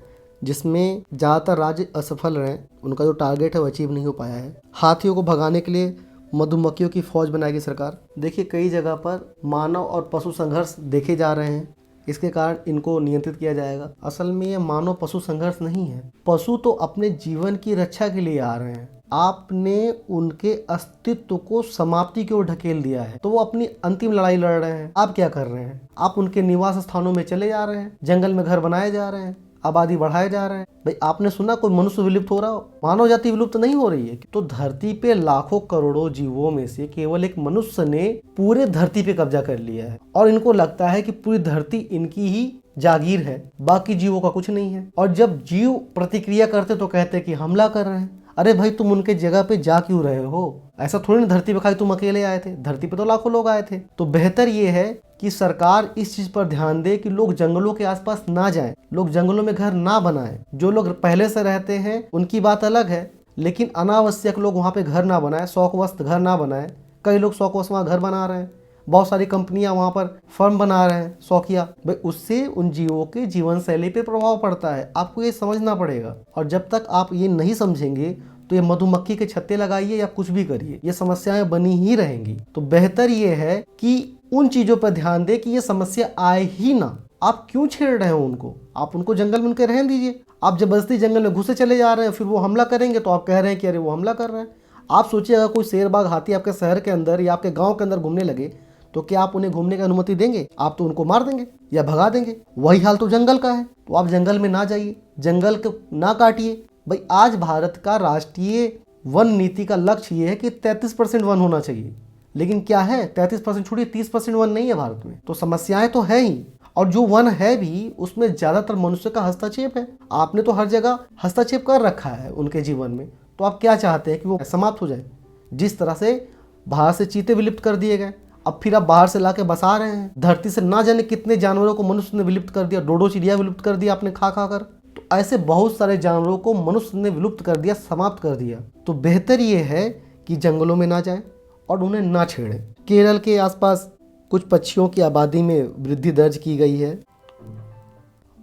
जिसमें ज़्यादातर राज्य असफल रहे, उनका जो टारगेट है वो अचीव नहीं हो पाया है। हाथियों को भगाने के लिए मधुमक्खियों की फौज बनाएगी सरकार। देखिए, कई जगह पर मानव और पशु संघर्ष देखे जा रहे हैं, इसके कारण इनको नियंत्रित किया जाएगा। असल में ये मानव पशु संघर्ष नहीं है, पशु तो अपने जीवन की रक्षा के लिए आ रहे हैं। आपने उनके अस्तित्व को समाप्ति की ओर ढकेल दिया है, तो वो अपनी अंतिम लड़ाई लड़ रहे हैं। आप क्या कर रहे हैं? आप उनके निवास स्थानों में चले जा रहे हैं, जंगल में घर बनाए जा रहे हैं, आबादी बढ़ाए जा रहे हैं। भाई, आपने सुना कोई मनुष्य विलुप्त हो रहा हो? मानव जाति विलुप्त नहीं हो रही है। तो धरती पे लाखों करोड़ों जीवों में से केवल एक मनुष्य ने पूरे धरती पे कब्जा कर लिया है और इनको लगता है कि पूरी धरती इनकी ही जागीर है, बाकी जीवों का कुछ नहीं है। और जब जीव प्रतिक्रिया करते तो कहते कि हमला कर रहे हैं। अरे भाई, तुम उनके जगह पे जा क्यों रहे हो? ऐसा थोड़ी ना धरती पे खाली तुम अकेले आए थे, धरती पे तो लाखों लोग आए थे। तो बेहतर ये है कि सरकार इस चीज पर ध्यान दे कि लोग जंगलों के आसपास ना जाएं, लोग जंगलों में घर ना बनाएं। जो लोग पहले से रहते हैं उनकी बात अलग है, लेकिन अनावश्यक लोग वहाँ पे घर ना बनाएं, शौकवश घर ना बनाएं। कई लोग शौकवश वहाँ घर बना रहे हैं, बहुत सारी कंपनियां वहाँ पर फर्म बना रहे हैं शौकिया। भाई, उससे उन जीवों के जीवन शैली पे प्रभाव पड़ता है, आपको ये समझना पड़ेगा। और जब तक आप ये नहीं समझेंगे तो ये मधुमक्खी के छत्ते लगाइए या कुछ भी करिए, ये समस्याएं बनी ही रहेंगी। तो बेहतर ये है कि उन चीजों पर ध्यान दे कि ये समस्या आए ही ना। आप क्यों छेड़ रहे हो उनको? आप उनको जंगल में उनके रहने दीजिए। आप जबरदस्ती जंगल में घुसे चले जा रहे हैं, फिर वो हमला करेंगे तो आप कह रहे हैं कि अरे वो हमला कर रहे हैं। आप सोचिए, अगर कोई शेर बाघ हाथी आपके शहर के अंदर या आपके गाँव के अंदर घूमने लगे तो क्या आप उन्हें घूमने की अनुमति देंगे? आप तो उनको मार देंगे या भगा देंगे। वही हाल तो जंगल का है। तो आप जंगल में ना जाइए, जंगल को ना काटिए। भाई, आज भारत का राष्ट्रीय वन नीति का लक्ष्य ये है कि 33% वन होना चाहिए, लेकिन क्या है, 33% छोड़िए, 30% वन नहीं है भारत में। तो समस्याएं तो है ही, और जो वन है भी उसमें ज्यादातर मनुष्य का हस्तक्षेप है। आपने तो हर जगह हस्तक्षेप कर रखा है उनके जीवन में, तो आप क्या चाहते हैं कि वो समाप्त हो जाए? जिस तरह से बाहर से चीते विलुप्त कर दिए गए, अब फिर आप बाहर से लाके बसा रहे हैं। धरती से ना जाने कितने जानवरों को मनुष्य ने विलुप्त कर दिया, डोडो चिड़िया विलुप्त कर दिया आपने खा खा कर। तो ऐसे बहुत सारे जानवरों को मनुष्य ने विलुप्त कर दिया, समाप्त कर दिया। तो बेहतर ये है कि जंगलों में ना जाएं और उन्हें ना छेड़ें। केरल के आसपास कुछ पक्षियों की आबादी में वृद्धि दर्ज की गई है।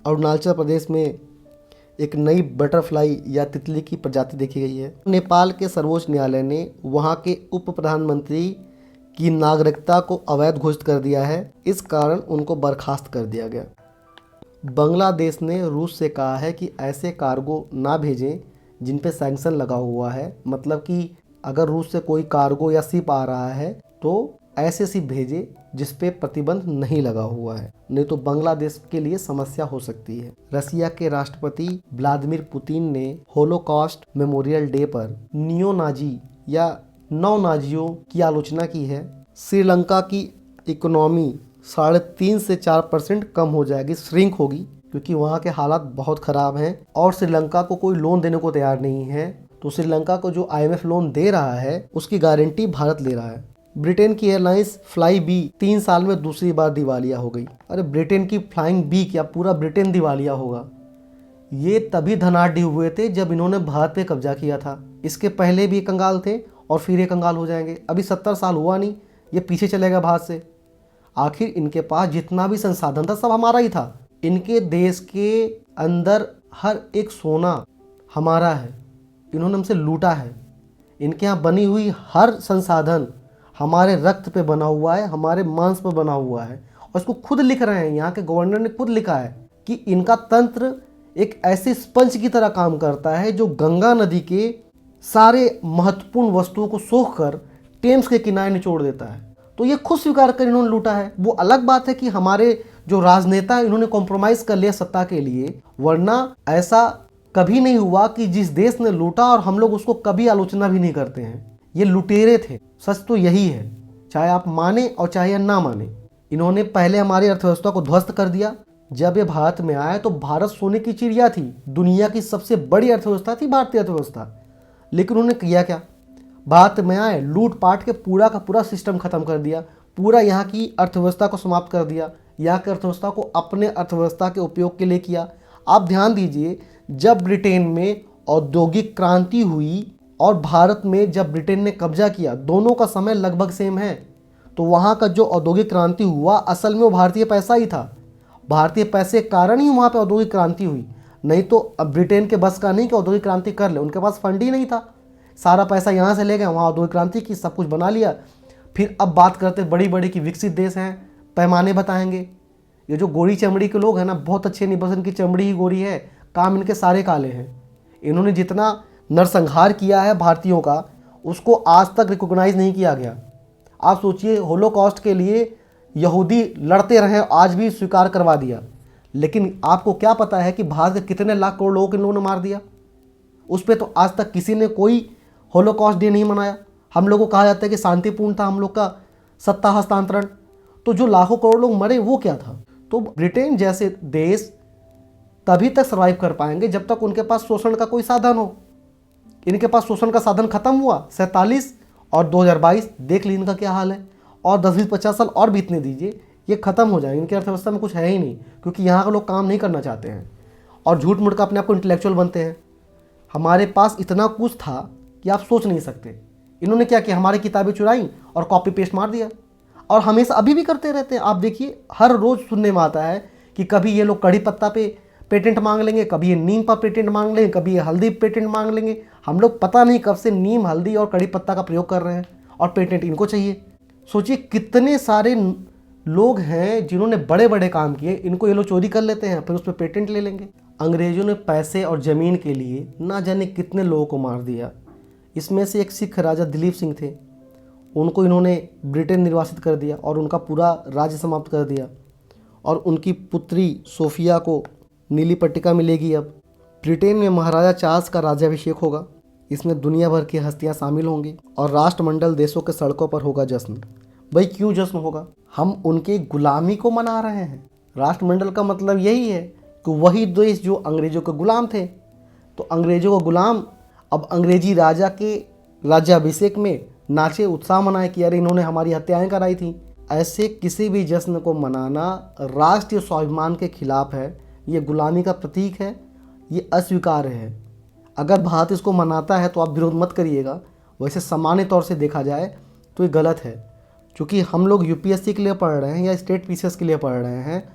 अरुणाचल प्रदेश में एक नई बटरफ्लाई या तितली की प्रजाति देखी गई है। नेपाल के सर्वोच्च न्यायालय ने वहां के उप प्रधानमंत्री की नागरिकता को अवैध घोषित कर दिया है, इस कारण उनको बर्खास्त कर दिया गया। बांग्लादेश ने रूस से कहा है कि ऐसे कार्गो ना भेजें जिन पे सैंक्शन लगा हुआ है, मतलब कि अगर रूस से कोई कार्गो या शिप आ रहा है तो ऐसे शिप भेजे जिस पे प्रतिबंध नहीं लगा हुआ है, नहीं तो बांग्लादेश के लिए समस्या हो सकती है। रसिया के राष्ट्रपति व्लादिमीर पुतिन ने होलोकॉस्ट मेमोरियल डे पर नियो नाजी या नौ नाजियों की आलोचना की है। श्रीलंका की इकोनॉमी 3.5 से 4% कम हो जाएगी, श्रिंक होगी, क्योंकि वहाँ के हालात बहुत ख़राब हैं और श्रीलंका को कोई लोन देने को तैयार नहीं है। तो श्रीलंका को जो IMF लोन दे रहा है उसकी गारंटी भारत ले रहा है। ब्रिटेन की एयरलाइंस फ्लाई बी 3 साल में दूसरी बार दिवालिया हो गई। अरे ब्रिटेन की फ्लाइंग बी क्या पूरा ब्रिटेन दिवालिया होगा? ये तभी धनाढ्य हुए थे जब इन्होंने भारत पे कब्जा किया था। इसके पहले भी कंगाल थे और फिर ये कंगाल हो जाएंगे। अभी 70 साल हुआ नहीं, ये पीछे चलेगा भारत से। आखिर इनके पास जितना भी संसाधन था सब हमारा ही था। इनके देश के अंदर हर एक सोना हमारा है, इन्होंने हमसे लूटा है। इनके यहाँ बनी हुई हर संसाधन हमारे रक्त पे बना हुआ है, हमारे मांस पे बना हुआ है। और इसको खुद लिख रहे हैं, यहाँ के गवर्नर ने खुद लिखा है कि इनका तंत्र एक ऐसे स्पंज की तरह काम करता है जो गंगा नदी के सारे महत्वपूर्ण वस्तुओं को सोख कर टेम्स के किनारे निचोड़ देता है। तो ये खुद स्वीकार कर इन्होंने लूटा है। वो अलग बात है कि हमारे जो राजनेता है इन्होंने कॉम्प्रोमाइज कर लिया सत्ता के लिए, वरना ऐसा कभी नहीं हुआ कि जिस देश ने लूटा और हम लोग उसको कभी आलोचना भी नहीं करते हैं। ये लुटेरे थे, सच तो यही है, चाहे आप माने और चाहे ना माने। इन्होंने पहले हमारी अर्थव्यवस्था को ध्वस्त कर दिया। जब ये भारत में आए तो भारत सोने की चिड़िया थी, दुनिया की सबसे बड़ी अर्थव्यवस्था थी भारतीय अर्थव्यवस्था। लेकिन उन्होंने किया क्या? भारत में आए, लूट पाट के पूरा का पूरा सिस्टम खत्म कर दिया, पूरा यहाँ की अर्थव्यवस्था को समाप्त कर दिया, यहाँ की अर्थव्यवस्था को अपने अर्थव्यवस्था के उपयोग के लिए किया। आप ध्यान दीजिए, जब ब्रिटेन में औद्योगिक क्रांति हुई और भारत में जब ब्रिटेन ने कब्जा किया, दोनों का समय लगभग सेम है। तो वहाँ का जो औद्योगिक क्रांति हुआ असल में वो भारतीय पैसा ही था। भारतीय पैसे के कारण ही वहाँ पे औद्योगिक क्रांति हुई, नहीं तो अब ब्रिटेन के बस का नहीं कि औद्योगिक क्रांति कर ले, उनके पास फंड ही नहीं था। सारा पैसा यहाँ से ले गए, वहाँ औद्योगिक क्रांति की, सब कुछ बना लिया। फिर अब बात करते बड़ी बड़ी की विकसित देश हैं, पैमाने बताएंगे। ये जो गोरी चमड़ी के लोग हैं ना, बहुत अच्छे नहीं, बस इनकी चमड़ी ही गोरी है, काम इनके सारे काले हैं। इन्होंने जितना नरसंहार किया है भारतीयों का, उसको आज तक रिकॉग्नाइज नहीं किया गया। आप सोचिए, होलोकॉस्ट के लिए यहूदी लड़ते रहे, आज भी स्वीकार करवा दिया। लेकिन आपको क्या पता है कि भारत के कितने लाख करोड़ लोगों को इन लोगों ने मार दिया? उस पर तो आज तक किसी ने कोई होलोकॉस्ट डे नहीं मनाया। हम लोगों को कहा जाता है कि शांतिपूर्ण था हम लोग का सत्ता हस्तांतरण, तो जो लाखों करोड़ लोग मरे वो क्या था? तो ब्रिटेन जैसे देश तभी तक सर्वाइव कर पाएंगे जब तक उनके पास शोषण का कोई साधन हो। इनके पास शोषण का साधन खत्म हुआ 47 और 2022, देख लीजिए इनका क्या हाल है। और 10-20-50 साल और बीतने दीजिए, ये खत्म हो जाएंगे। इनकी अर्थव्यवस्था में कुछ है ही नहीं, क्योंकि यहाँ के लोग काम नहीं करना चाहते हैं और झूठ मूठ का अपने आप को इंटेलेक्चुअल बनते हैं। हमारे पास इतना कुछ था कि आप सोच नहीं सकते। इन्होंने क्या किया? हमारी किताबें चुराई और कॉपी पेस्ट मार दिया, और हमेशा अभी भी करते रहते हैं। आप देखिए, हर रोज़ सुनने में आता है कि कभी ये लोग कड़ी पत्ता पे पेटेंट मांग लेंगे, कभी ये नीम पर पेटेंट मांग लेंगे, कभी ये हल्दी पेटेंट मांग लेंगे। हम लोग पता नहीं कब से नीम, हल्दी और कड़ी पत्ता का प्रयोग कर रहे हैं और पेटेंट इनको चाहिए। सोचिए कितने सारे लोग हैं जिन्होंने बड़े बड़े काम किए, इनको ये लोग चोरी कर लेते हैं, फिर उस पर पेटेंट ले लेंगे। अंग्रेजों ने पैसे और ज़मीन के लिए ना जाने कितने लोगों को मार दिया। इसमें से एक सिख राजा दिलीप सिंह थे, उनको इन्होंने ब्रिटेन निर्वासित कर दिया और उनका पूरा राज्य समाप्त कर दिया। और उनकी पुत्री सोफिया को नीली पट्टिका मिलेगी। अब ब्रिटेन में महाराजा चार्ल्स का राज्याभिषेक होगा। इसमें दुनिया भर की हस्तियां शामिल होंगी और राष्ट्रमंडल देशों के सड़कों पर होगा जश्न। भाई क्यों जश्न होगा? हम उनके गुलामी को मना रहे हैं। राष्ट्रमंडल का मतलब यही है कि वही देश जो अंग्रेजों के गुलाम थे, तो अंग्रेजों को गुलाम अब अंग्रेजी राजा के राज्याभिषेक में नाचे, उत्साह मनाए कि अरे इन्होंने हमारी हत्याएं कराई थी। ऐसे किसी भी जश्न को मनाना राष्ट्रीय स्वाभिमान के खिलाफ है, ये गुलामी का प्रतीक है, ये अस्वीकार्य है। अगर भारत इसको मनाता है तो आप विरोध मत करिएगा, वैसे सामान्य तौर से देखा जाए तो ये गलत है। क्योंकि हम लोग यूपीएससी के लिए पढ़ रहे हैं या स्टेट पीसीएस के लिए पढ़ रहे हैं,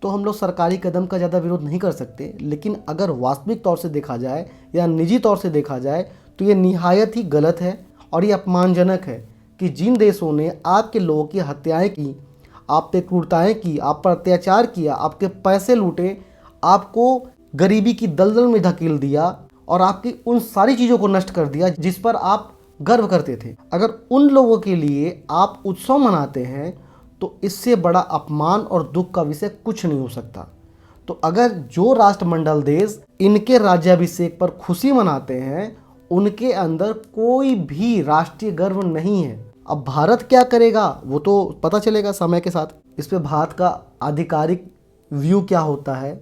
तो हम लोग सरकारी कदम का ज़्यादा विरोध नहीं कर सकते। लेकिन अगर वास्तविक तौर से देखा जाए या निजी तौर से देखा जाए तो ये निहायत ही गलत है और ये अपमानजनक है कि जिन देशों ने आपके लोगों की हत्याएं की, आप पे क्रूरताएँ की, आप पर अत्याचार किया, आपके पैसे लूटे, आपको गरीबी की दलदल में धकेल दिया और आपकी उन सारी चीज़ों को नष्ट कर दिया जिस पर आप गर्व करते थे, अगर उन लोगों के लिए आप उत्सव मनाते हैं तो इससे बड़ा अपमान और दुख का विषय कुछ नहीं हो सकता। तो अगर जो राष्ट्रमंडल देश इनके राज्याभिषेक पर खुशी मनाते हैं, उनके अंदर कोई भी राष्ट्रीय गर्व नहीं है। अब भारत क्या करेगा वो तो पता चलेगा समय के साथ। इस पे भारत का आधिकारिक व्यू क्या होता है,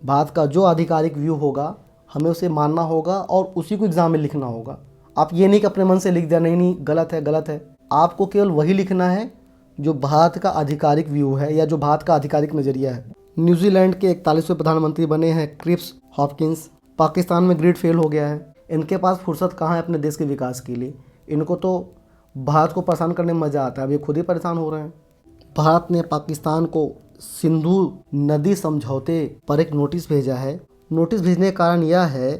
भारत का जो आधिकारिक व्यू होगा हमें उसे मानना होगा और उसी को एग्ज़ाम में लिखना होगा। आप ये नहीं कि अपने मन से लिख दिया नहीं गलत है गलत है। आपको केवल वही लिखना है जो भारत का आधिकारिक व्यू है या जो भारत का आधिकारिक नज़रिया है। न्यूजीलैंड के 41वें प्रधानमंत्री बने हैं क्रिस हॉपकिंस। पाकिस्तान में ग्रिड फेल हो गया है। इनके पास फुर्सत कहाँ है अपने देश के विकास के लिए? इनको तो भारत को परेशान करने में मज़ा आता है, अब ये खुद ही परेशान हो रहे हैं। भारत ने पाकिस्तान को सिंधु नदी समझौते पर एक नोटिस भेजा है। नोटिस भेजने का कारण यह है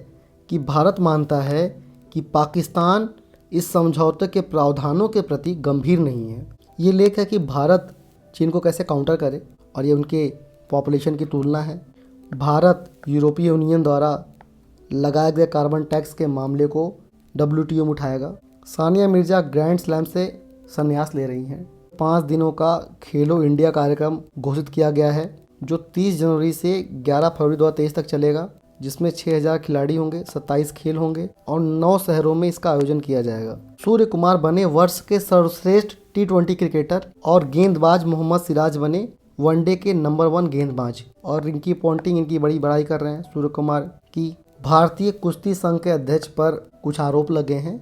कि भारत मानता है कि पाकिस्तान इस समझौते के प्रावधानों के प्रति गंभीर नहीं है। ये लेख है कि भारत चीन को कैसे काउंटर करे और ये उनके पॉपुलेशन की तुलना है। भारत यूरोपीय यूनियन द्वारा लगाए गए कार्बन टैक्स के मामले को WTO में उठाएगा। सानिया मिर्जा ग्रैंड स्लैम से संन्यास ले रही हैं। 5 दिनों का खेलो इंडिया कार्यक्रम घोषित किया गया है जो 30 जनवरी से 11 फरवरी 2023 तक चलेगा, जिसमें 6000 खिलाड़ी होंगे, 27 खेल होंगे और 9 शहरों में इसका आयोजन किया जाएगा। सूर्य कुमार बने वर्ष के सर्वश्रेष्ठ T20 क्रिकेटर और गेंदबाज मोहम्मद सिराज बने वनडे के नंबर 1 गेंदबाज। और इनकी पॉइंटिंग इनकी बड़ी बड़ाई कर रहे हैं सूर्य कुमार की। भारतीय कुश्ती संघ के अध्यक्ष पर कुछ आरोप लगे हैं,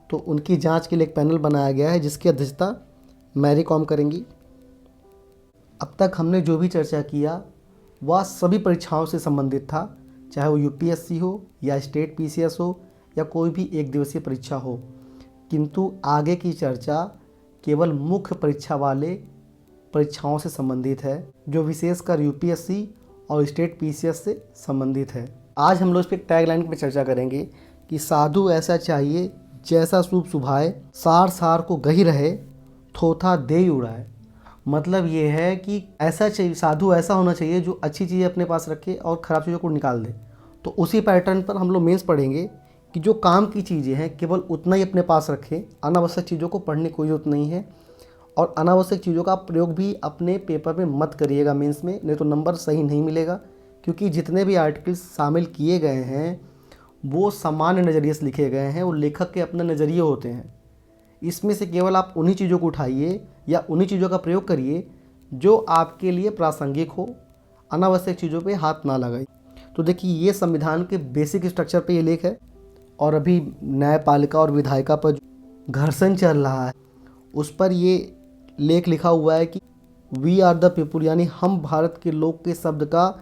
तो उनकी जांच के लिए एक पैनल बनाया गया है जिसकी अध्यक्षता मैरी कॉम करेंगी। अब तक हमने जो भी चर्चा किया वह सभी परीक्षाओं से संबंधित था, चाहे वो UPSC हो या स्टेट PCS हो या कोई भी एक दिवसीय परीक्षा हो, किंतु आगे की चर्चा केवल मुख्य परीक्षा वाले परीक्षाओं से संबंधित है जो विशेषकर UPSC और स्टेट PCS से संबंधित है। आज हम लोग इस पर टैगलाइन पर चर्चा करेंगे कि साधु ऐसा चाहिए जैसा शुभ सुभाए, सार सार को गही रहे, थोथा दे उड़ाए। मतलब ये है कि ऐसा चाहिए, साधु ऐसा होना चाहिए जो अच्छी चीज़ें अपने पास रखे और ख़राब चीज़ों को निकाल दे। तो उसी पैटर्न पर हम लोग मेंस पढ़ेंगे कि जो काम की चीज़ें हैं केवल उतना ही अपने पास रखें, अनावश्यक चीज़ों को पढ़ने की कोई ज़रूरत नहीं है। और अनावश्यक चीज़ों का प्रयोग भी अपने पेपर में मत करिएगा मेंस में, नहीं तो नंबर सही नहीं मिलेगा। क्योंकि जितने भी आर्टिकल्स शामिल किए गए हैं वो सामान्य नज़रिए से लिखे गए हैं, वो लेखक के अपने नज़रिए होते हैं। इसमें से केवल आप उन्हीं चीज़ों को उठाइए या उन्हीं चीज़ों का प्रयोग करिए जो आपके लिए प्रासंगिक हो, अनावश्यक चीज़ों पे हाथ ना लगाइए। तो देखिए, ये संविधान के बेसिक स्ट्रक्चर पे ये लेख है। और अभी न्यायपालिका और विधायिका पर जो घर्षण चल रहा है उस पर ये लेख लिखा हुआ है कि वी आर द पीपुल, यानी हम भारत के लोग के शब्द का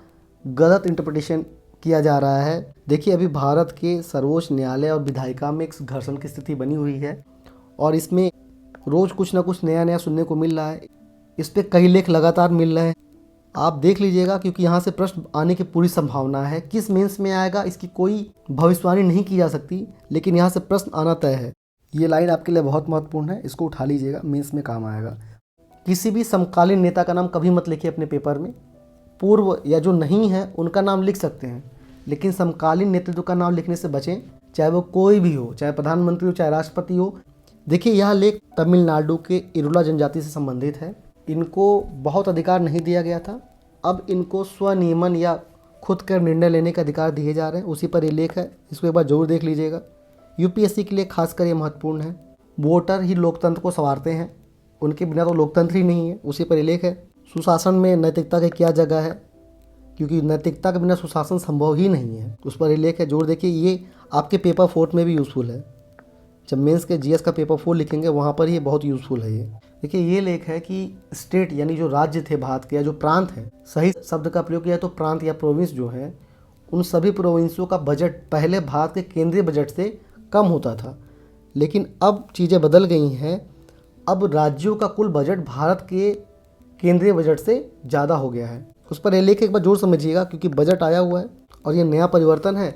गलत इंटरप्रिटेशन किया जा रहा है। देखिए, अभी भारत के सर्वोच्च न्यायालय और विधायिका में एक घर्षण की स्थिति बनी हुई है और इसमें रोज़ कुछ ना कुछ नया नया सुनने को मिल रहा है। इस पर कई लेख लगातार मिल रहे हैं, आप देख लीजिएगा, क्योंकि यहाँ से प्रश्न आने की पूरी संभावना है। किस मेंस में आएगा इसकी कोई भविष्यवाणी नहीं की जा सकती, लेकिन यहाँ से प्रश्न आना तय है। ये लाइन आपके लिए बहुत महत्वपूर्ण है, इसको उठा लीजिएगा, मेंस में काम आएगा। किसी भी समकालीन नेता का नाम कभी मत लिखिए अपने पेपर में। पूर्व या जो नहीं है उनका नाम लिख सकते हैं, लेकिन समकालीन नेतृत्व का नाम लिखने से बचें, चाहे वो कोई भी हो, चाहे प्रधानमंत्री हो, चाहे राष्ट्रपति हो। देखिए, यह लेख तमिलनाडु के इरुला जनजाति से संबंधित है। इनको बहुत अधिकार नहीं दिया गया था, अब इनको स्वनियमन या खुद कर निर्णय लेने का अधिकार दिए जा रहे हैं। उसी पर ये लेख है, इसको एक बार जरूर देख लीजिएगा। UPSC के लिए खासकर ये महत्वपूर्ण है। वोटर ही लोकतंत्र को संवारते हैं, उनके बिना तो लोकतंत्र ही नहीं है। उसी पर ये लेख है। सुशासन में नैतिकता की क्या जगह है, क्योंकि नैतिकता के बिना सुशासन संभव ही नहीं है। उस पर ये लेख है, जरूर देखिए। ये आपके पेपर 4 में भी यूज़फुल है। जब मेंस के GS का पेपर 4 लिखेंगे वहाँ पर ये बहुत यूज़फुल है। ये देखिए, ये लेख है कि स्टेट यानी जो राज्य थे भारत के या जो प्रांत हैं, सही शब्द का प्रयोग किया तो प्रांत या प्रोविंस जो है, उन सभी प्रोविंसों का बजट पहले भारत के केंद्रीय बजट से कम होता था, लेकिन अब चीज़ें बदल गई हैं। अब राज्यों का कुल बजट भारत के केंद्रीय बजट से ज़्यादा हो गया है। उस पर ये लेख एक बार जोर समझिएगा, क्योंकि बजट आया हुआ है और ये नया परिवर्तन है,